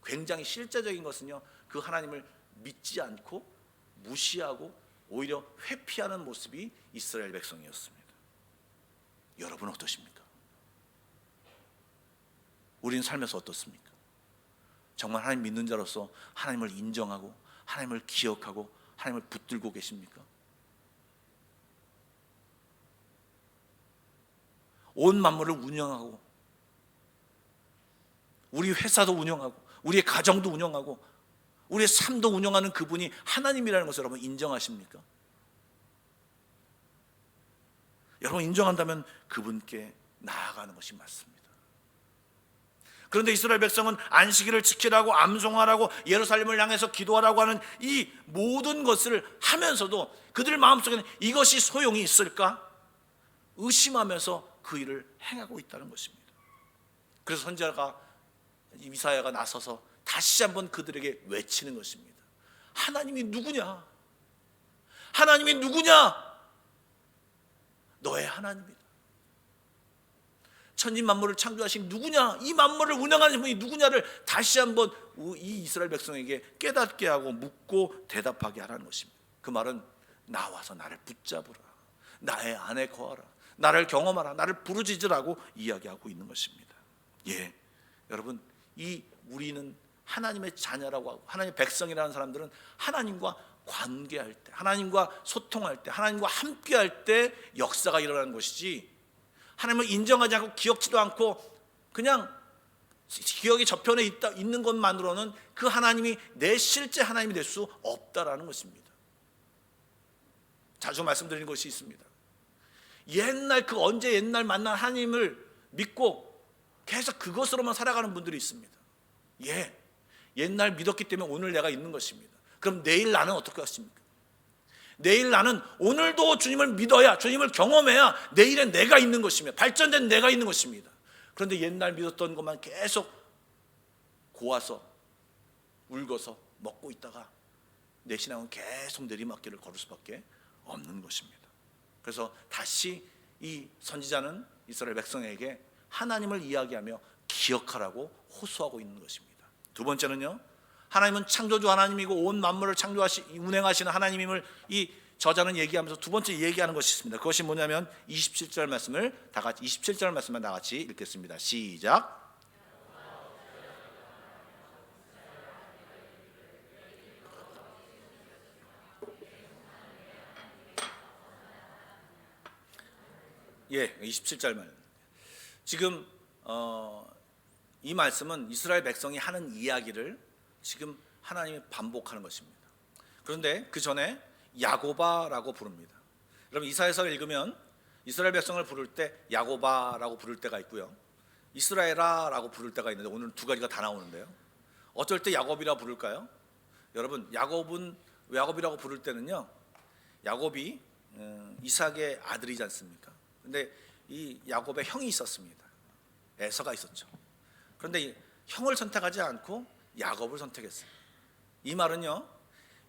굉장히 실제적인 것은요, 그 하나님을 믿지 않고 무시하고 오히려 회피하는 모습이 이스라엘 백성이었습니다. 여러분 어떠십니까? 우리는 살면서 어떻습니까? 정말 하나님 믿는 자로서 하나님을 인정하고 하나님을 기억하고 하나님을 붙들고 계십니까? 온 만물을 운영하고 우리 회사도 운영하고 우리의 가정도 운영하고 우리의 삶도 운영하는 그분이 하나님이라는 것을 여러분 인정하십니까? 여러분 인정한다면 그분께 나아가는 것이 맞습니다. 그런데 이스라엘 백성은 안식일을 지키라고 암송하라고 예루살렘을 향해서 기도하라고 하는 이 모든 것을 하면서도 그들 마음속에는 이것이 소용이 있을까? 의심하면서 그 일을 행하고 있다는 것입니다. 그래서 선지자가 이사야가 나서서 다시 한번 그들에게 외치는 것입니다. 하나님이 누구냐? 하나님이 누구냐? 너의 하나님이다. 천지 만물을 창조하신 누구냐? 이 만물을 운영하는 분이 누구냐를 다시 한번 이 이스라엘 백성에게 깨닫게 하고 묻고 대답하게 하라는 것입니다. 그 말은 나와서 나를 붙잡으라, 나의 안에 거하라, 나를 경험하라, 나를 부르짖으라고 이야기하고 있는 것입니다. 예, 여러분, 우리는 하나님의 자녀라고 하고 하나님의 백성이라는 사람들은 하나님과 관계할 때, 하나님과 소통할 때, 하나님과 함께할 때 역사가 일어나는 것이지, 하나님을 인정하지 않고 기억지도 않고 그냥 기억이 저편에 있는 것만으로는 그 하나님이 내 실제 하나님이 될 수 없다라는 것입니다. 자주 말씀드리는 것이 있습니다. 언제 옛날 만난 하나님을 믿고 계속 그것으로만 살아가는 분들이 있습니다. 예, 옛날 믿었기 때문에 오늘 내가 있는 것입니다. 그럼 내일 나는 어떻게 하십니까? 내일 나는 오늘도 주님을 믿어야, 주님을 경험해야 내일엔 내가 있는 것입니다. 발전된 내가 있는 것입니다. 그런데 옛날 믿었던 것만 계속 고아서 울고서 먹고 있다가 내 신앙은 계속 내리막길을 걸을 수밖에 없는 것입니다. 그래서 다시 이 선지자는 이스라엘 백성에게 하나님을 이야기하며 기억하라고 호소하고 있는 것입니다. 두 번째는요, 하나님은 창조주 하나님이고 온 만물을 운행하시는 하나님임을 이 저자는 얘기하면서 두 번째 얘기하는 것이 있습니다. 그것이 뭐냐면 27절 말씀을 다 같이 27절 말씀만 다 같이 읽겠습니다. 시작. 예, 27절 말. 지금 이 말씀은 이스라엘 백성이 하는 이야기를 지금 하나님이 반복하는 것입니다. 그런데 그 전에 야고바라고 부릅니다. 여러분 이사야서를 읽으면 이스라엘 백성을 부를 때 야고바라고 부를 때가 있고요, 이스라엘아라고 부를 때가 있는데 오늘 두 가지가 다 나오는데요. 어쩔 때 야곱이라 부를까요? 여러분, 야곱이라고 부를 때는요, 야곱이 이삭의 아들이지 않습니까? 근데 이 야곱의 형이 있었습니다. 에서가 있었죠. 그런데 이 형을 선택하지 않고 야곱을 선택했어요. 이 말은요,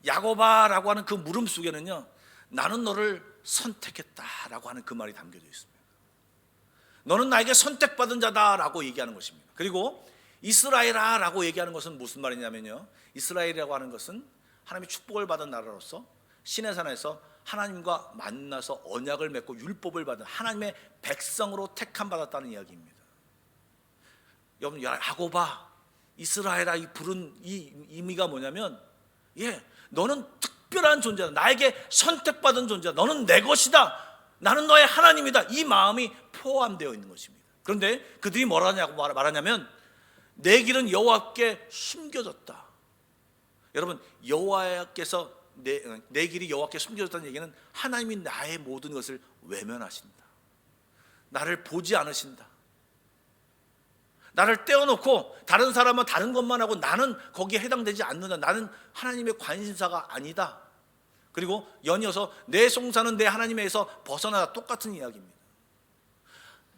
야곱아라고 하는 그 물음 속에는요, 나는 너를 선택했다라고 하는 그 말이 담겨져 있습니다. 너는 나에게 선택받은 자다라고 얘기하는 것입니다. 그리고 이스라엘아라고 얘기하는 것은 무슨 말이냐면요, 이스라엘이라고 하는 것은 하나님의 축복을 받은 나라로서 시내산에서 하나님과 만나서 언약을 맺고 율법을 받은 하나님의 백성으로 택함 받았다는 이야기입니다. 여러분, 야곱아, 이스라엘아, 이 부른 이 의미가 뭐냐면, 너는 특별한 존재다. 나에게 선택받은 존재다. 너는 내 것이다. 나는 너의 하나님이다. 이 마음이 포함되어 있는 것입니다. 그런데 그들이 뭐라냐고 말하냐면, 내 길은 여호와께 숨겨졌다. 여러분, 여호와께서 내 길이 여호와께 숨겨졌다는 얘기는 하나님이 나의 모든 것을 외면하신다. 나를 보지 않으신다. 나를 떼어놓고 다른 사람은 다른 것만 하고 나는 거기에 해당되지 않는다. 나는 하나님의 관심사가 아니다. 그리고 연이어서 내 송사는 내 하나님에서 벗어나다. 똑같은 이야기입니다.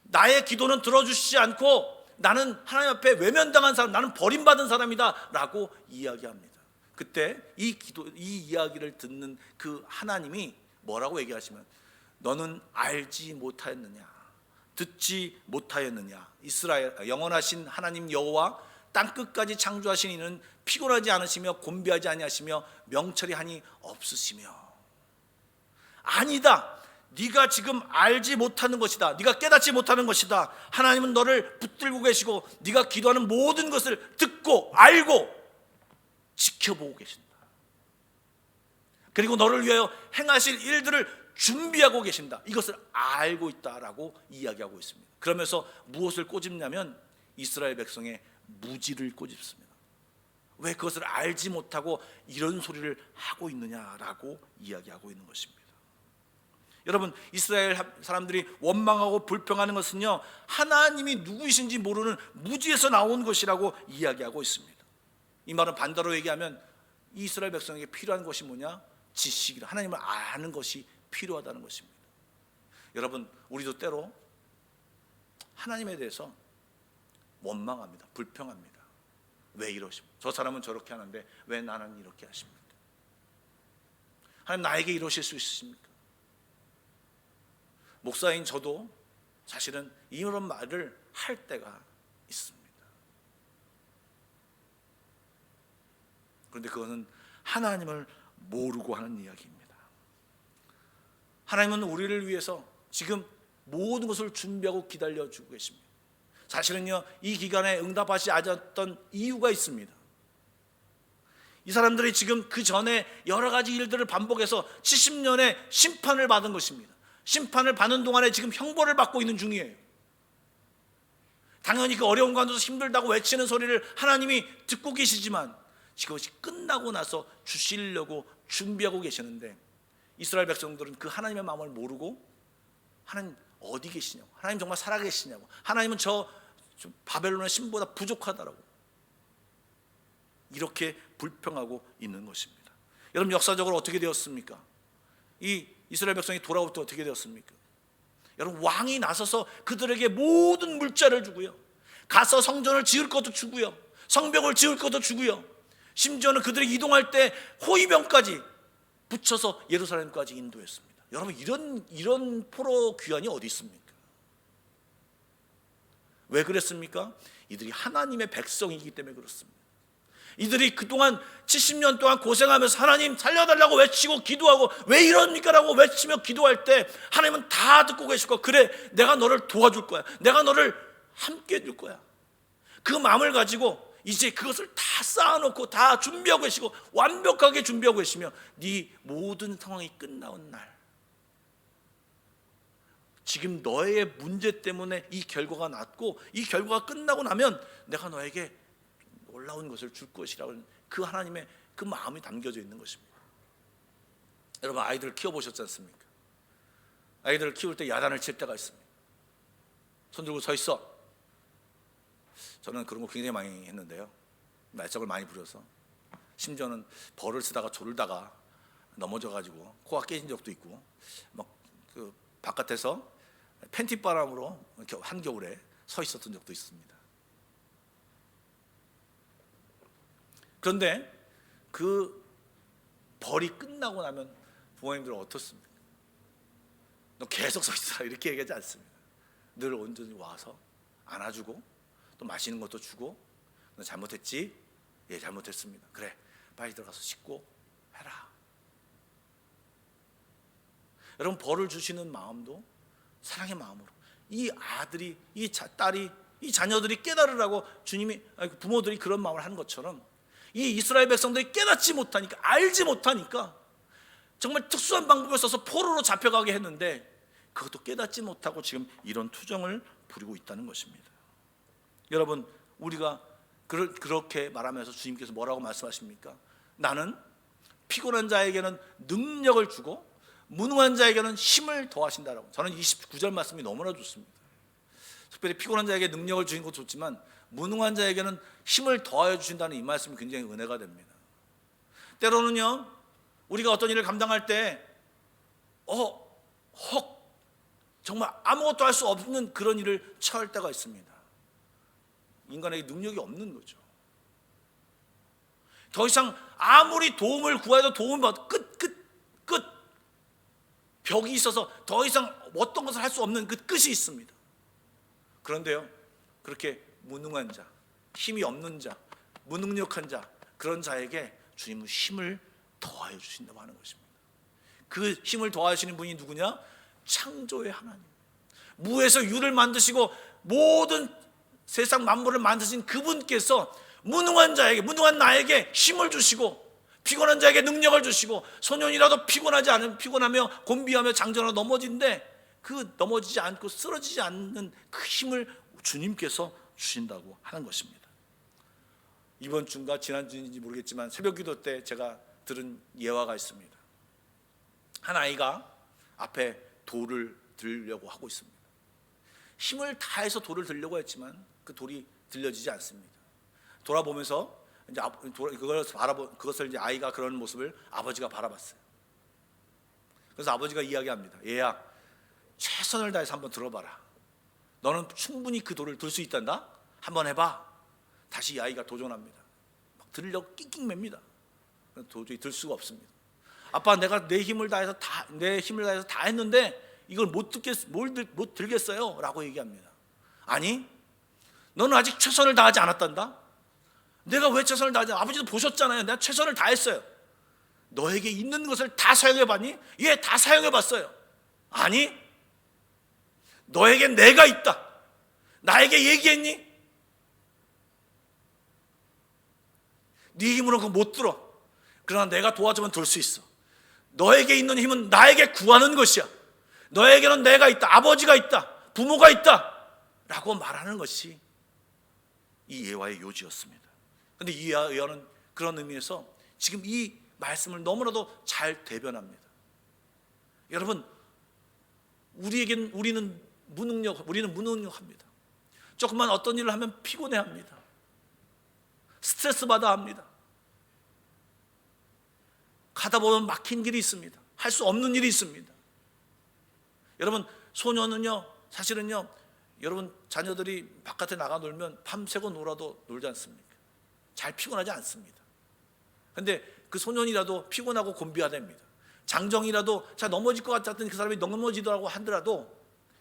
나의 기도는 들어주시지 않고 나는 하나님 앞에 외면당한 사람, 나는 버림받은 사람이다 라고 이야기합니다. 그때 이 이야기를 듣는 그 하나님이 뭐라고 얘기하시면, 너는 알지 못하였느냐, 듣지 못하였느냐. 이스라엘 영원하신 하나님 여호와 땅끝까지 창조하신 이는 피곤하지 않으시며 곤비하지 아니하시며 명철이 한이 없으시며. 아니다, 네가 지금 알지 못하는 것이다. 네가 깨닫지 못하는 것이다. 하나님은 너를 붙들고 계시고 네가 기도하는 모든 것을 듣고 알고 지켜보고 계신다. 그리고 너를 위하여 행하실 일들을 준비하고 계신다. 이것을 알고 있다라고 이야기하고 있습니다. 그러면서 무엇을 꼬집냐면 이스라엘 백성의 무지를 꼬집습니다. 왜 그것을 알지 못하고 이런 소리를 하고 있느냐라고 이야기하고 있는 것입니다. 여러분, 이스라엘 사람들이 원망하고 불평하는 것은요, 하나님이 누구이신지 모르는 무지에서 나온 것이라고 이야기하고 있습니다. 이 말은 반대로 얘기하면 이스라엘 백성에게 필요한 것이 뭐냐? 지식이라, 하나님을 아는 것이 필요하다는 것입니다. 여러분, 우리도 때로 하나님에 대해서 원망합니다. 불평합니다. 왜 이러십니까? 저 사람은 저렇게 하는데 왜 나는 이렇게 하십니까? 하나님 나에게 이러실 수 있으십니까? 목사인 저도 사실은 이런 말을 할 때가 있습니다. 그런데 그거는 하나님을 모르고 하는 이야기입니다. 하나님은 우리를 위해서 지금 모든 것을 준비하고 기다려주고 계십니다. 사실은요, 이 기간에 응답하지 않았던 이유가 있습니다. 이 사람들이 지금 그 전에 여러 가지 일들을 반복해서 70년의 심판을 받은 것입니다. 심판을 받는 동안에 지금 형벌을 받고 있는 중이에요. 당연히 그 어려운 가운데서 힘들다고 외치는 소리를 하나님이 듣고 계시지만 이것이 끝나고 나서 주시려고 준비하고 계시는데, 이스라엘 백성들은 그 하나님의 마음을 모르고 하나님 어디 계시냐고, 하나님 정말 살아계시냐고, 하나님은 저 바벨론의 신보다 부족하다라고 이렇게 불평하고 있는 것입니다. 여러분, 역사적으로 어떻게 되었습니까? 이 이스라엘 백성이 돌아올 때 어떻게 되었습니까? 여러분, 왕이 나서서 그들에게 모든 물자를 주고요, 가서 성전을 지을 것도 주고요, 성벽을 지을 것도 주고요, 심지어는 그들이 이동할 때 호위병까지 붙여서 예루살렘까지 인도했습니다. 여러분, 이런 포로 귀환이 어디 있습니까? 왜 그랬습니까? 이들이 하나님의 백성이기 때문에 그렇습니다. 이들이 그동안 70년 동안 고생하면서 하나님 살려달라고 외치고 기도하고 왜 이럽니까? 라고 외치며 기도할 때 하나님은 다 듣고 계시고, 그래, 내가 너를 도와줄 거야, 내가 너를 함께 해줄 거야, 그 마음을 가지고 이제 그것을 다 쌓아놓고 다 준비하고 계시고 완벽하게 준비하고 계시며, 네 모든 상황이 끝나온 날, 지금 너의 문제 때문에 이 결과가 났고 이 결과가 끝나고 나면 내가 너에게 놀라운 것을 줄 것이라고 하는 그 하나님의 그 마음이 담겨져 있는 것입니다. 여러분, 아이들을 키워보셨지 않습니까? 아이들을 키울 때 야단을 칠 때가 있습니다. 손 들고 서 있어. 저는 그런 거 굉장히 많이 했는데요. 말썽을 많이 부려서 심지어는 벌을 쓰다가 졸다가 넘어져가지고 코가 깨진 적도 있고, 막 그 바깥에서 팬티 바람으로 한겨울에 서 있었던 적도 있습니다. 그런데 그 벌이 끝나고 나면 부모님들은 어떻습니까? 너 계속 서 있어라 이렇게 얘기하지 않습니다. 늘 온전히 와서 안아주고 또 마시는 것도 주고, 너 잘못했지? 예, 잘못했습니다. 그래, 빨리 들어가서 씻고 해라. 여러분, 벌을 주시는 마음도 사랑의 마음으로 이 아들이, 이 딸이, 이 자녀들이 깨달으라고 주님이, 부모들이 그런 마음을 하는 것처럼 이 이스라엘 백성들이 깨닫지 못하니까, 알지 못하니까 정말 특수한 방법을 써서 포로로 잡혀가게 했는데, 그것도 깨닫지 못하고 지금 이런 투정을 부리고 있다는 것입니다. 여러분, 우리가 그렇게 말하면서 주님께서 뭐라고 말씀하십니까? 나는 피곤한 자에게는 능력을 주고 무능한 자에게는 힘을 더하신다라고. 저는 29절 말씀이 너무나 좋습니다. 특별히 피곤한 자에게 능력을 주신 것도 좋지만 무능한 자에게는 힘을 더하여 주신다는 이 말씀이 굉장히 은혜가 됩니다. 때로는요, 우리가 어떤 일을 감당할 때 정말 아무것도 할 수 없는 그런 일을 처할 때가 있습니다. 인간에게 능력이 없는 거죠. 더 이상 아무리 도움을 구해도 도움을 받아 끝. 벽이 있어서 더 이상 어떤 것을 할 수 없는 그 끝이 있습니다. 그런데요, 그렇게 무능한 자, 힘이 없는 자, 무능력한 자, 그런 자에게 주님은 힘을 더하여 주신다고 하는 것입니다. 그 힘을 더하시는 분이 누구냐? 창조의 하나님, 무에서 유를 만드시고 모든 세상 만물을 만드신 그분께서 무능한 자에게, 무능한 나에게 힘을 주시고 피곤한 자에게 능력을 주시고, 소년이라도 피곤하며 곤비하며 장전하러 넘어진데 그 넘어지지 않고 쓰러지지 않는 그 힘을 주님께서 주신다고 하는 것입니다. 이번 주인가 지난 주인지 모르겠지만 새벽 기도 때 제가 들은 예화가 있습니다. 한 아이가 앞에 돌을 들려고 하고 있습니다. 힘을 다해서 돌을 들려고 했지만 그 돌이 들려지지 않습니다. 돌아보면서 이제 그것을 이제 아이가 그런 모습을 아버지가 바라봤어요. 그래서 아버지가 이야기합니다. 얘야, 최선을 다해서 한번 들어봐라. 너는 충분히 그 돌을 들 수 있단다. 한번 해봐. 다시 이 아이가 도전합니다. 막 들으려고 낑낑맵니다. 도저히 들 수가 없습니다. 아빠, 내가 내 힘을 다해서 다 했는데 이걸 못 들겠어요 라고 얘기합니다. 아니, 너는 아직 최선을 다하지 않았단다. 내가 왜 최선을 다하지? 아버지도 보셨잖아요. 내가 최선을 다했어요. 너에게 있는 것을 다 사용해봤니? 예, 다 사용해봤어요. 아니, 너에게 내가 있다. 나에게 얘기했니? 네 힘으로는 그거 못 들어. 그러나 내가 도와주면 들 수 있어. 너에게 있는 힘은 나에게 구하는 것이야. 너에게는 내가 있다. 아버지가 있다. 부모가 있다. 라고 말하는 것이 이 예화의 요지였습니다. 그런데 이 예화는 그런 의미에서 지금 이 말씀을 너무나도 잘 대변합니다. 여러분, 우리는 무능력합니다. 조금만 어떤 일을 하면 피곤해합니다. 스트레스 받아 합니다. 가다 보면 막힌 길이 있습니다. 할 수 없는 일이 있습니다. 여러분, 소년은요, 사실은요, 여러분 자녀들이 바깥에 나가 놀면 밤새고 놀지 않습니까? 잘 피곤하지 않습니다. 그런데 그 소년이라도 피곤하고 곤비하답니다. 장정이라도 자 넘어질 것 같았더니 그 사람이 넘어지더라고 하더라도,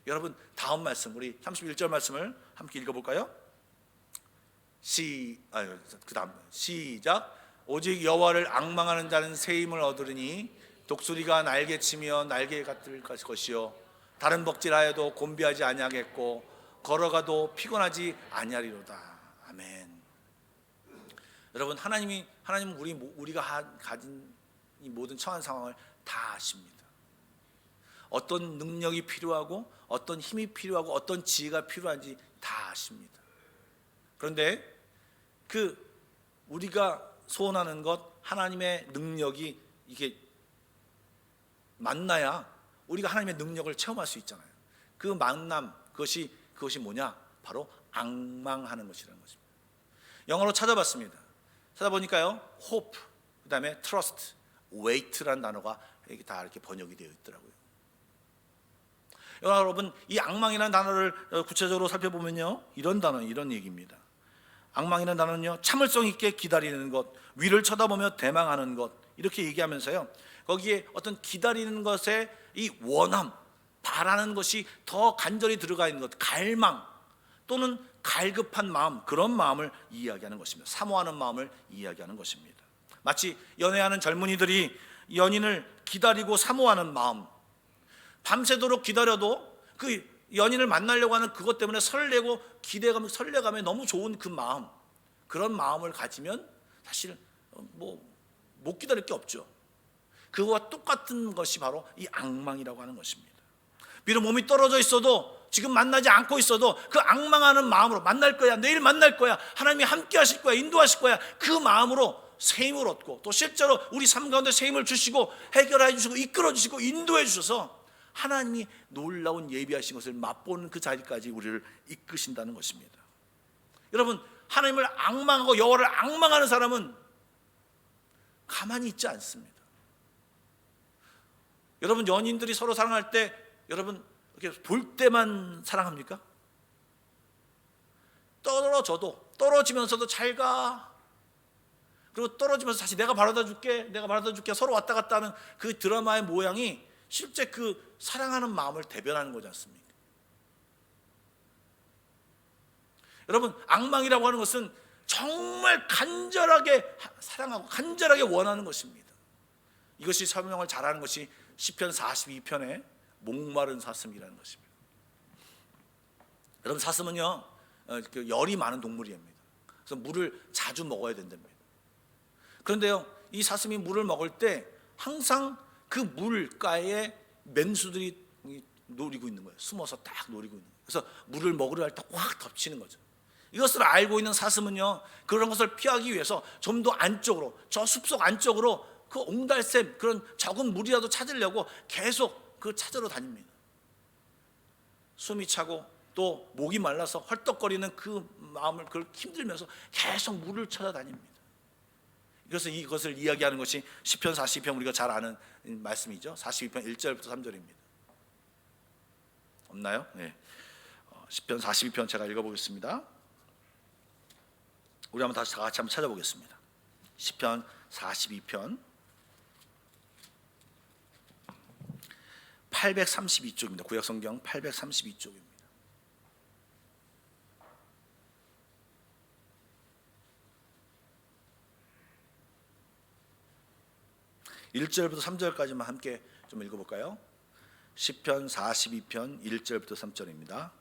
여러분 다음 말씀, 우리 31절 말씀을 함께 읽어볼까요? 그다음 시작. 오직 여호와를 앙망하는 자는 새 힘을 얻으리니 독수리가 날개치며 날개 같을 것이요 다른 먹질하여도 곤비하지 아니하겠고 걸어가도 피곤하지 아니하리로다. 아멘. 여러분, 하나님은 우리가 가진 이 모든 처한 상황을 다 아십니다. 어떤 능력이 필요하고 어떤 힘이 필요하고 어떤 지혜가 필요한지 다 아십니다. 그런데 우리가 소원하는 것, 하나님의 능력이 이게 만나야 우리가 하나님의 능력을 체험할 수 있잖아요. 그 만남, 그것이 뭐냐? 바로 앙망하는 것이라는 것입니다. 영어로 찾아봤습니다. 찾아보니까요, hope, 그 다음에 trust, wait라는 단어가 이렇게 다 이렇게 번역이 되어 있더라고요. 여러분, 이 앙망이라는 단어를 구체적으로 살펴보면요, 이런 단어, 이런 얘기입니다. 앙망이라는 단어는요, 참을성 있게 기다리는 것, 위를 쳐다보며 대망하는 것, 이렇게 얘기하면서요, 거기에 어떤 기다리는 것에 이 원함, 바라는 것이 더 간절히 들어가 있는 것, 갈망 또는 갈급한 마음, 그런 마음을 이야기하는 것입니다. 사모하는 마음을 이야기하는 것입니다. 마치 연애하는 젊은이들이 연인을 기다리고 사모하는 마음, 밤새도록 기다려도 그 연인을 만나려고 하는 그것 때문에 설레고 기대감, 설레감에 너무 좋은 그 마음, 그런 마음을 가지면 사실 못 기다릴 게 없죠. 그거와 똑같은 것이 바로 이 앙망이라고 하는 것입니다. 비록 몸이 떨어져 있어도, 지금 만나지 않고 있어도 그 앙망하는 마음으로 만날 거야, 내일 만날 거야, 하나님이 함께 하실 거야, 인도하실 거야, 그 마음으로 새 힘을 얻고, 또 실제로 우리 삶 가운데 새 힘을 주시고 해결해 주시고 이끌어 주시고 인도해 주셔서 하나님이 놀라운 예비하신 것을 맛보는 그 자리까지 우리를 이끄신다는 것입니다. 여러분, 하나님을 앙망하고 여호와를 앙망하는 사람은 가만히 있지 않습니다. 여러분, 연인들이 서로 사랑할 때 여러분 이렇게 볼 때만 사랑합니까? 떨어지면서도 잘 가. 그리고 떨어지면서 다시 내가 바라다 줄게 서로 왔다 갔다 하는 그 드라마의 모양이 실제 그 사랑하는 마음을 대변하는 거지 않습니까? 여러분, 앙망이라고 하는 것은 정말 간절하게 사랑하고 간절하게 원하는 것입니다. 이것이 설명을 잘하는 것이 시편 42편의 목마른 사슴이라는 것입니다. 여러분, 사슴은요, 열이 많은 동물입니다. 그래서 물을 자주 먹어야 된답니다. 그런데요, 이 사슴이 물을 먹을 때 항상 그 물가에 맨수들이 노리고 있는 거예요. 숨어서 딱 노리고 있는 거예요. 그래서 물을 먹으려 할 때 확 덮치는 거죠. 이것을 알고 있는 사슴은요, 그런 것을 피하기 위해서 좀 더 안쪽으로, 저 숲속 안쪽으로 그 옹달샘, 그런 적은 물이라도 찾으려고 계속 그 찾으러 다닙니다. 숨이 차고 또 목이 말라서 헐떡거리는 그 마음을 그걸 힘들면서 계속 물을 찾아다닙니다. 그래서 이것을 이야기하는 것이 시편 42편, 우리가 잘 아는 말씀이죠. 42편 1절부터 3절입니다. 없나요? 네. 시편 42편 제가 읽어보겠습니다. 우리 한번 다시 다 같이 한번 찾아보겠습니다. 시편 42편 832쪽입니다. 구약성경 832쪽입니다. 1절부터 3절까지만 함께 좀 읽어볼까요? 시편 42편 1절부터 3절입니다.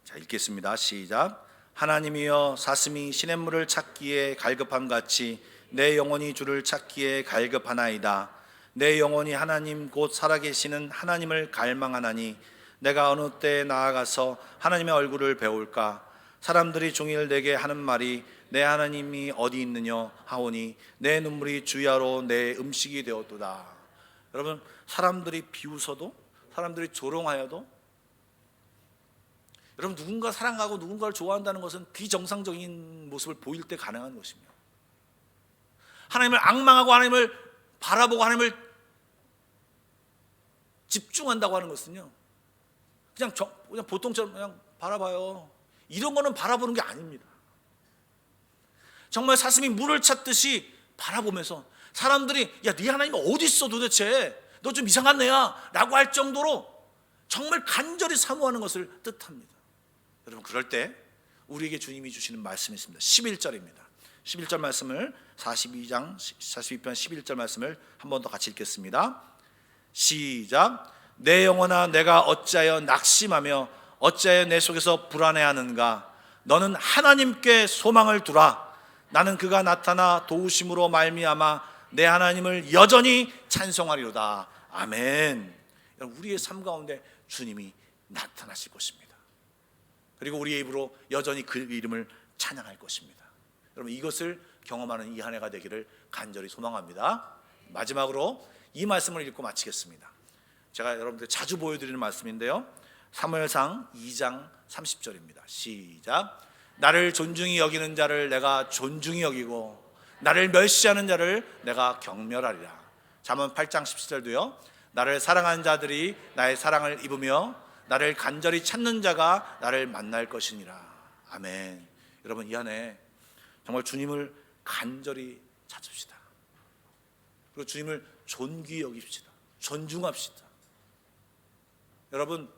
자, 읽겠습니다. 시작. 하나님이여, 사슴이 시냇물을 찾기에 갈급함 같이 내 영혼이 주를 찾기에 갈급하나이다. 내 영혼이 하나님 곧 살아계시는 하나님을 갈망하나니 내가 어느 때에 나아가서 하나님의 얼굴을 배울까? 사람들이 종일 내게 하는 말이 내 하나님이 어디 있느냐 하오니 내 눈물이 주야로 내 음식이 되었도다. 여러분, 사람들이 비웃어도, 사람들이 조롱하여도, 여러분, 누군가 사랑하고 누군가를 좋아한다는 것은 비정상적인 모습을 보일 때 가능한 것입니다. 하나님을 앙망하고 하나님을 바라보고 하나님을 집중한다고 하는 것은요, 그냥 보통처럼 그냥 바라봐요, 이런 거는 바라보는 게 아닙니다. 정말 사슴이 물을 찾듯이 바라보면서 사람들이 야, 네 하나님 어디 있어 도대체, 너 좀 이상한 애야 라고 할 정도로 정말 간절히 사모하는 것을 뜻합니다. 여러분, 그럴 때 우리에게 주님이 주시는 말씀이 있습니다. 11절입니다. 11절 말씀을 42편 11절 말씀을 한 번 더 같이 읽겠습니다. 시작. 내 영혼아, 내가 어찌하여 낙심하며 어찌하여 내 속에서 불안해하는가? 너는 하나님께 소망을 두라. 나는 그가 나타나 도우심으로 말미암아 내 하나님을 여전히 찬송하리로다. 아멘. 여러분, 우리의 삶 가운데 주님이 나타나실 것입니다. 그리고 우리의 입으로 여전히 그 이름을 찬양할 것입니다. 여러분, 이것을 경험하는 이 한 해가 되기를 간절히 소망합니다. 마지막으로 이 말씀을 읽고 마치겠습니다. 제가 여러분들 자주 보여드리는 말씀인데요, 사무엘상 2장 30절입니다. 시작. 나를 존중히 여기는 자를 내가 존중히 여기고 나를 멸시하는 자를 내가 경멸하리라. 잠언 8장 17절도요. 나를 사랑하는 자들이 나의 사랑을 입으며 나를 간절히 찾는 자가 나를 만날 것이니라. 아멘. 여러분, 이 안에 정말 주님을 간절히 찾읍시다. 그리고 주님을 존귀히 여깁시다. 존중합시다. 여러분,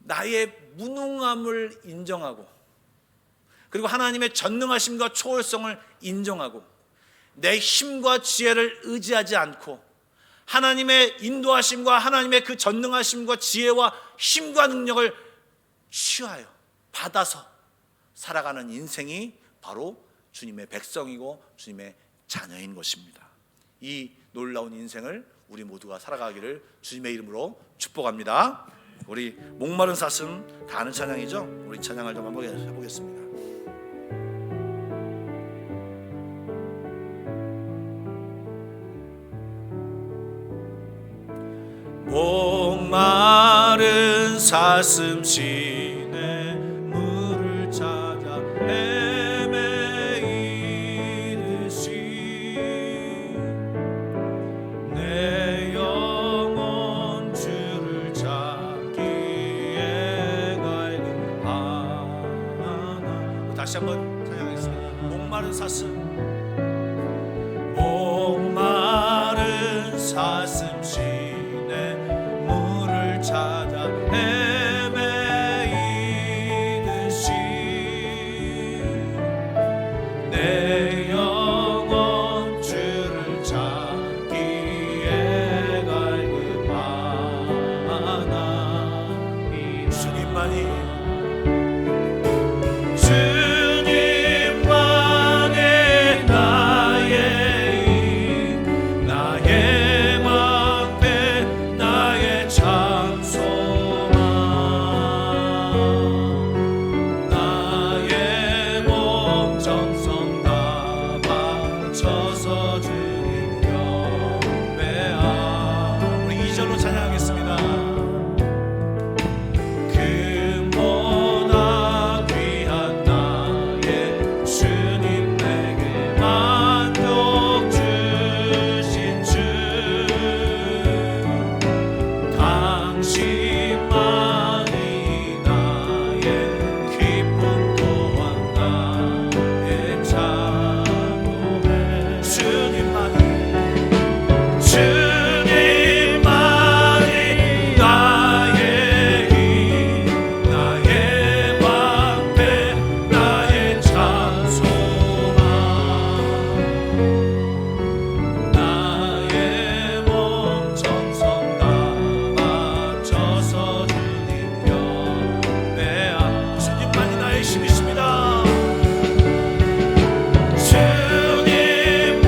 나의 무능함을 인정하고 그리고 하나님의 전능하심과 초월성을 인정하고 내 힘과 지혜를 의지하지 않고 하나님의 인도하심과 하나님의 그 전능하심과 지혜와 힘과 능력을 취하여 받아서 살아가는 인생이 바로 주님의 백성이고 주님의 자녀인 것입니다. 이 놀라운 인생을 우리 모두가 살아가기를 주님의 이름으로 축복합니다. 우리 목마른 사슴 다 아는 찬양이죠? 우리 찬양을 좀 한번 해보겠습니다. 목마른 사슴 시내 물을 찾아 헤매이듯이 내 영혼 주를 찾기에 갈급하나. 다시 한번 찬양하겠습니다. 목마른 사슴, 목마른 사슴 시내 물을 찾아 헤매이듯이 내 영혼 주를 찾기에 갈급하나니 주님만이 나의 힘, 나의 방패, 나의 찬송함, 나의 몸 정성 다 바쳐서 주님 경배함. 우리 2절로 찬양하겠습니다. 금보다 귀한 나의 주님, 내게 만족 주신 주, 당신만이 나의 기쁨 또한 나의 찬송해. 주님만이 나의 힘, 나의 방패, 나의 찬송함, 나의 몸 정성 다 바쳐서 주님 경배함. 주님만이 나의 힘이십니다.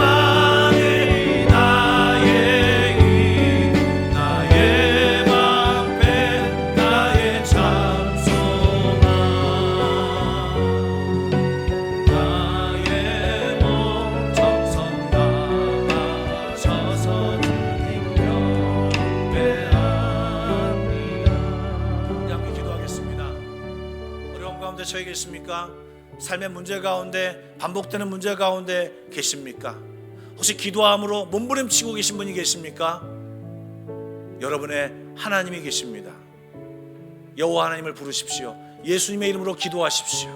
주님만이 나의 힘, 나의 방패, 나의 찬송함, 나의 몸 정성 다 바쳐서 주님 경배합니다. 함께 기도하겠습니다. 어려운 가운데 처해 계십니까? 삶의 문제 가운데, 반복되는 문제 가운데 계십니까? 혹시 기도함으로 몸부림치고 계신 분이 계십니까? 여러분의 하나님이 계십니다. 여호와 하나님을 부르십시오. 예수님의 이름으로 기도하십시오.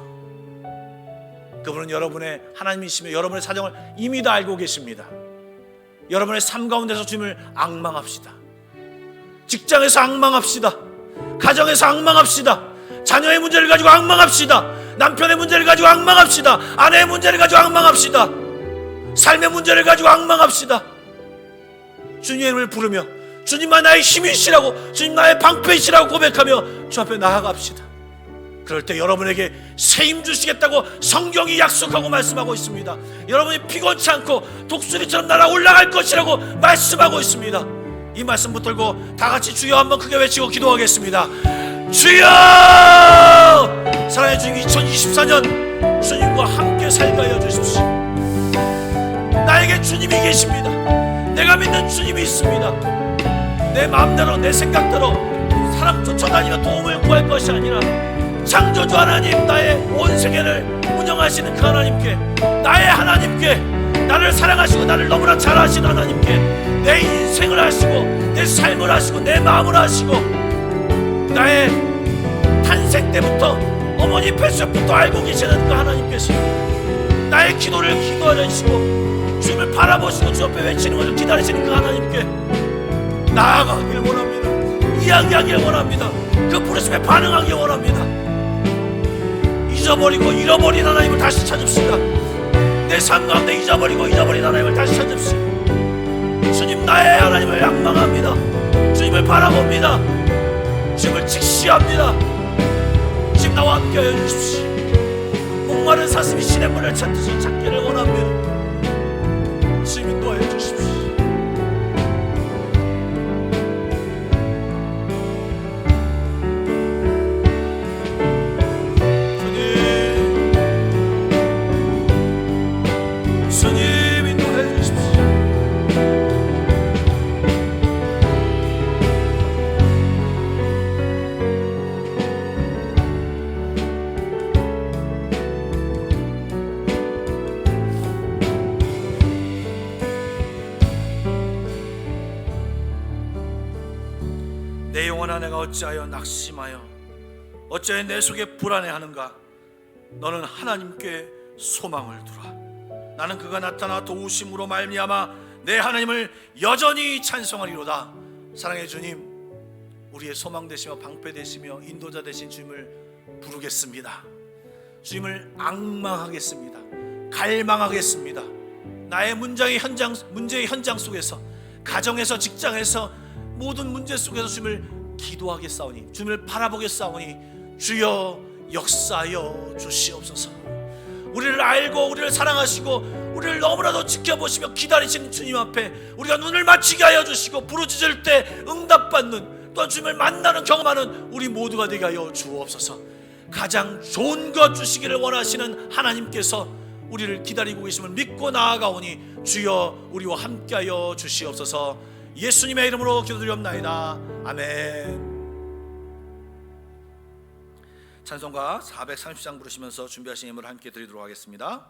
그분은 여러분의 하나님이시며 여러분의 사정을 이미 다 알고 계십니다. 여러분의 삶 가운데서 주님을 앙망합시다. 직장에서 앙망합시다. 가정에서 앙망합시다. 자녀의 문제를 가지고 앙망합시다. 남편의 문제를 가지고 앙망합시다. 아내의 문제를 가지고 앙망합시다. 삶의 문제를 가지고 앙망합시다. 주님의 이름을 부르며 주님만 나의 힘이시라고, 주님 나의 방패이시라고 고백하며 주 앞에 나아갑시다. 그럴 때 여러분에게 새 힘 주시겠다고 성경이 약속하고 말씀하고 있습니다. 여러분이 피곤치 않고 독수리처럼 날아 올라갈 것이라고 말씀하고 있습니다. 이 말씀 붙들고 다 같이 주여 한번 크게 외치고 기도하겠습니다. 주여! 사랑의 주님, 2024년 주님과 함께 살게 하여 주십시오. 나에게 주님이 계십니다. 내가 믿는 주님이 있습니다. 내 마음대로 내 생각대로 사람 쫓아다니며 도움을 구할 것이 아니라 창조주 하나님, 나의 온 세계를 운영하시는 그 하나님께, 나의 하나님께, 나를 사랑하시고 나를 너무나 잘 아시는 하나님께 내 인생을 하시고 내 삶을 하시고 내 마음을 하시고 나의 탄생 때부터 어머니 뱃속부터 알고 계시는 그 하나님께서 나의 기도를 기도하시고 주님을 바라보시고 주 앞에 외치는 것을 기다리시는 그 하나님께 나아가길 원합니다. 이야기하길 원합니다. 그 부르심에 반응하길 원합니다. 잊어버리고 잃어버린 하나님을 다시 찾읍시다. 내 삶 가운데 잊어버린 하나님을 다시 찾읍시다. 주님, 나의 하나님을仰망합니다. 주님을 바라봅니다. 주님을 직시합니다. 주님, 나와 함께하여 주십시오. 목마른 사슴이 시냇물을 찾듯이 찾기를 원합니다. 주님, 인도하여 주십시오. 주님, 인도해 주십시오. 내 영혼아, 내가 어찌하여 낙심하여 어찌하여 내 속에 불안해하는가? 너는 하나님께 소망을 두라. 나는 그가 나타나 도우심으로 말미암아 내 하나님을 여전히 찬송하리로다. 사랑의 주님, 우리의 소망 되시며 방패 되시며 인도자 되신 주님을 부르겠습니다. 주님을 앙망하겠습니다. 갈망하겠습니다. 나의 문제의 현장 속에서, 가정에서, 직장에서, 모든 문제 속에서 주님을 기도하겠사오니, 주님을 바라보겠사오니 주여 역사하여 주시옵소서. 우리를 알고 우리를 사랑하시고 우리를 너무나도 지켜보시며 기다리시는 주님 앞에 우리가 눈을 맞추게 하여 주시고 부르짖을 때 응답받는, 또 주님을 만나는 경험하는 우리 모두가 되게 하여 주옵소서. 가장 좋은 것 주시기를 원하시는 하나님께서 우리를 기다리고 계심을 믿고 나아가오니 주여 우리와 함께하여 주시옵소서. 예수님의 이름으로 기도드리옵나이다. 아멘. 찬송가 430장 부르시면서 준비하신 예물을 함께 드리도록 하겠습니다.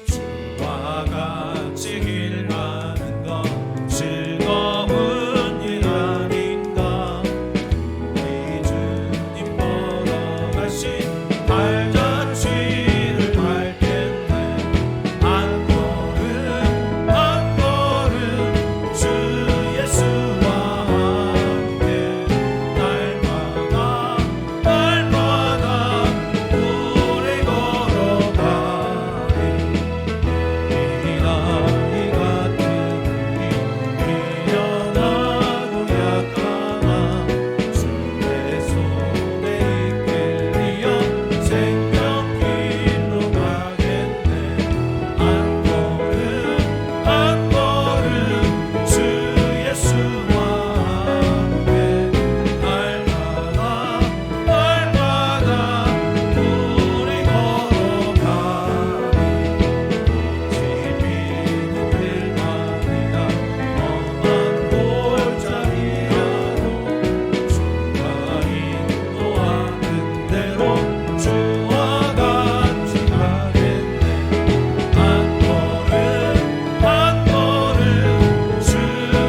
주와 같이 길 가는 것 즐거운 일 아닌가? 우리 주님 보러 가신 발자취를 밟겠네. 한 걸음 한 걸음 주 예수와 함께 날마다 날마다 우리 걸어가리. 이 나이 같은 우리 미련하고 약하나 주의 손에 이끌리어 생명길로 가겠네. 한 걸음 한 걸음 주 예수와 함께 날마다 날마다 우리 걸어가리. 지비는 길만이나 험한 골짜기라도 주가 인도하는 대로 주와 같이 가겠네. 한 걸음 한 걸음 주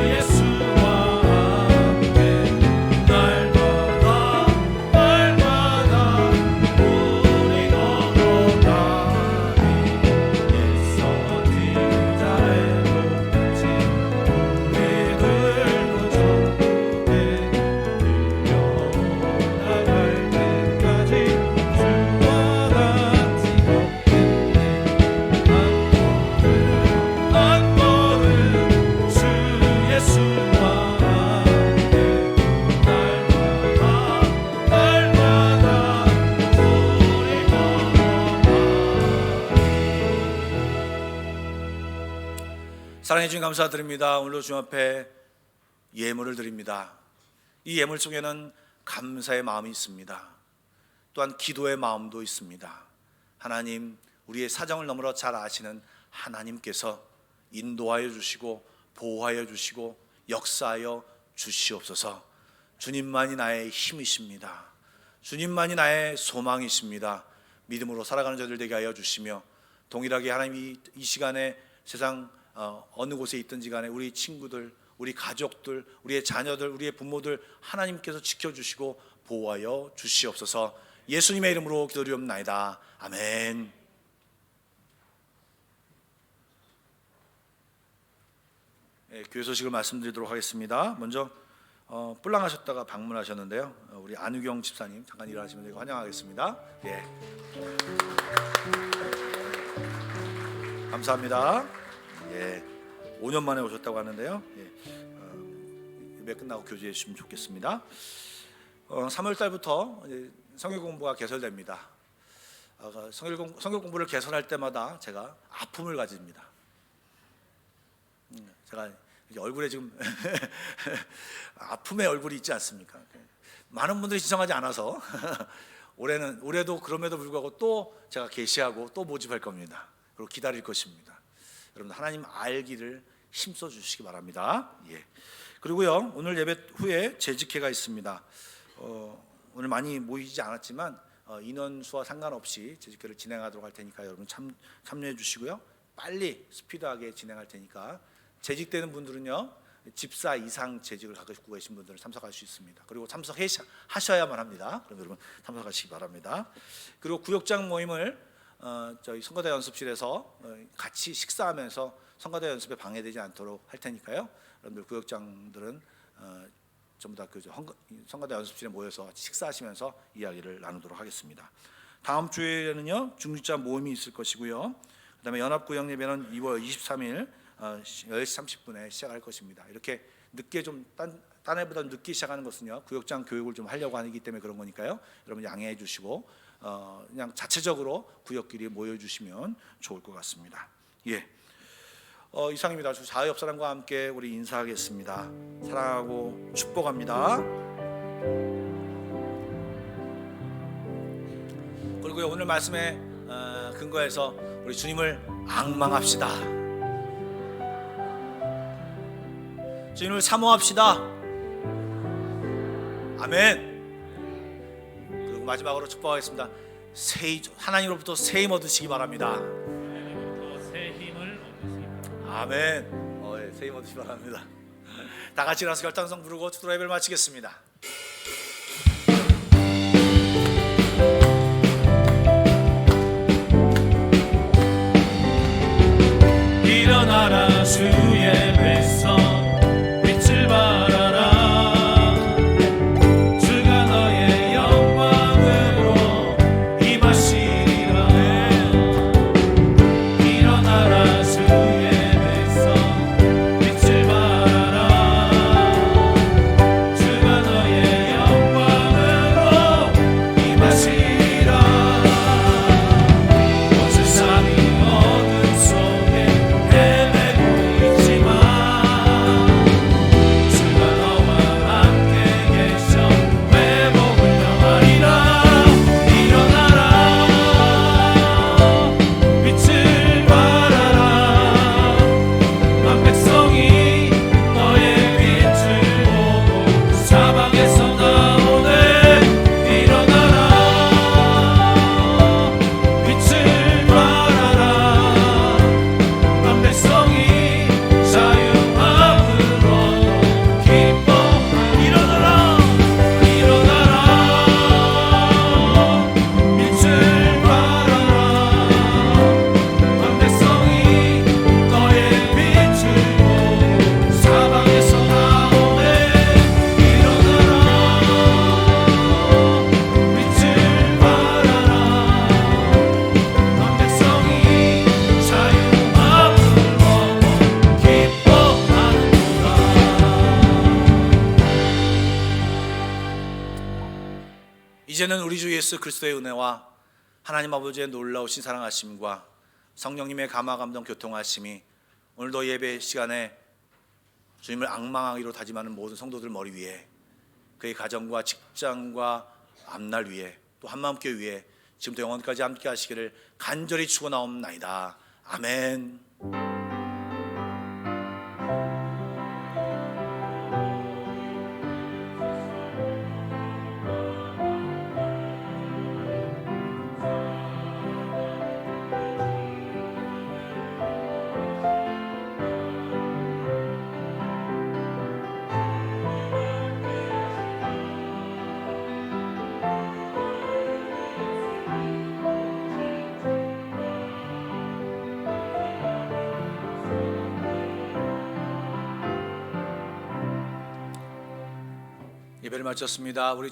예수와 함께 날마다 날마다 우리 걸어가리. 옛서 뒤자의 끝이 우리들도 전부에 밀려나갈 때까지 주와 같이 걷겠네. 한 걸음 주 예수와 함께 날마다 날마다 우리 걸어가리. 사랑해 주님 감사드립니다. 오늘도 주님 앞에 예물을 드립니다. 이 예물 속에는 감사의 마음이 있습니다. 또한 기도의 마음도 있습니다. 하나님, 우리의 사정을 너무나 잘 아시는 하나님께서 인도하여 주시고 보호하여 주시고 역사하여 주시옵소서. 주님만이 나의 힘이십니다. 주님만이 나의 소망이십니다. 믿음으로 살아가는 자들 되게 하여 주시며, 동일하게 하나님이 이 시간에 세상 어느 곳에 있든지 간에 우리 친구들, 우리 가족들, 우리의 자녀들, 우리의 부모들 하나님께서 지켜주시고 보호하여 주시옵소서. 예수님의 이름으로 기도드리옵나이다. 아멘. 교회 소식을 말씀드리도록 하겠습니다. 먼저 뿔랑하셨다가 방문하셨는데요. 우리 안유경 집사님 잠깐 일어나시면 되고 환영하겠습니다. 예. 감사합니다. 예. 5년 만에 오셨다고 하는데요. 예. 예배 끝나고 교제해 주시면 좋겠습니다. 3월 달부터 성경 공부가 개설됩니다. 성경 공부를 개설할 때마다 제가 아픔을 가집니다. 제가 얼굴에 지금 아픔의 얼굴이 있지 않습니까? 많은 분들이 신청하지 않아서 올해도 그럼에도 불구하고 또 제가 계시하고 또 모집할 겁니다. 그리고 기다릴 것입니다. 여러분 하나님 알기를 힘써 주시기 바랍니다. 예. 그리고요, 오늘 예배 후에 재직회가 있습니다. 오늘 많이 모이지 않았지만 인원수와 상관없이 재직회를 진행하도록 할 테니까 여러분 참여해 주시고요. 빨리 스피드하게 진행할 테니까 재직되는 분들은요, 집사 이상 재직을 갖고 계신 분들은 참석할 수 있습니다. 그리고 참석하셔야만 합니다. 그럼 여러분 참석하시기 바랍니다. 그리고 구역장 모임을 저희 성가대 연습실에서 같이 식사하면서 성가대 연습에 방해되지 않도록 할 테니까요. 여러분들 구역장들은 전부 다 그 성가대 연습실에 모여서 식사하시면서 이야기를 나누도록 하겠습니다. 다음 주에는요, 중직자 모임이 있을 것이고요. 그다음에 연합구역 예배는 2월 23일 10시 30분에 시작할 것입니다. 이렇게 늦게 좀 딴 해보다 늦게 시작하는 것은요, 구역장 교육을 좀 하려고 하기 때문에 그런 거니까요. 여러분 양해해 주시고 그냥 자체적으로 구역끼리 모여주시면 좋을 것 같습니다. 예, 이상입니다. 좌 옆 사람과 함께 우리 인사하겠습니다. 사랑하고 축복합니다. 그리고 오늘 말씀에 근거해서 우리 주님을 앙망합시다. 주님을 사모합시다. 아멘. 그리고 마지막으로 축복하겠습니다. 하나님으로부터 새 힘 얻으시기 바랍니다. 새 힘을 얻으시기 바랍니다. 아멘. 새 힘 얻으시기 바랍니다. 다 같이 일어나서 결단성 부르고 축도 예배를 마치겠습니다. 일어나라 주의 백성 빛을 발하라 주가 너의 영광으로 임하시리라 일어나라 주의 백성 빛을 발하라 주가 너의 영광으로 임하시리라 온 세상이 어둠 속에 헤매고 있지만 주가 너와 함께 계셔 회복을 명하리라 일어나라 빛을 발하라 만 백성이 너의 빛을 보고 사방에서 나오네 일어나라 빛을 발하라 만 백성이 자유함으로 기뻐 일어나라 일어나라 빛을 발하라 만 백성이 너의 빛을 보고 사방에서 나오네 일어나라 빛을 발하라 만 백성이 자유함을 얻고 기뻐하는구나 이제는 우리 주 예수 그리스도의 은혜와 하나님 아버지의 놀라우신 사랑하심과 성령님의 감화 감동 교통하심이 오늘도 예배 시간에 주님을 앙망하기로 다짐하는 모든 성도들 머리 위에, 그의 가정과 직장과 앞날 위에, 또 한마음교회 위에 지금부터 영원까지 함께 하시기를 간절히 축원하옵나이다. 아멘. 예배를 마쳤습니다. 우리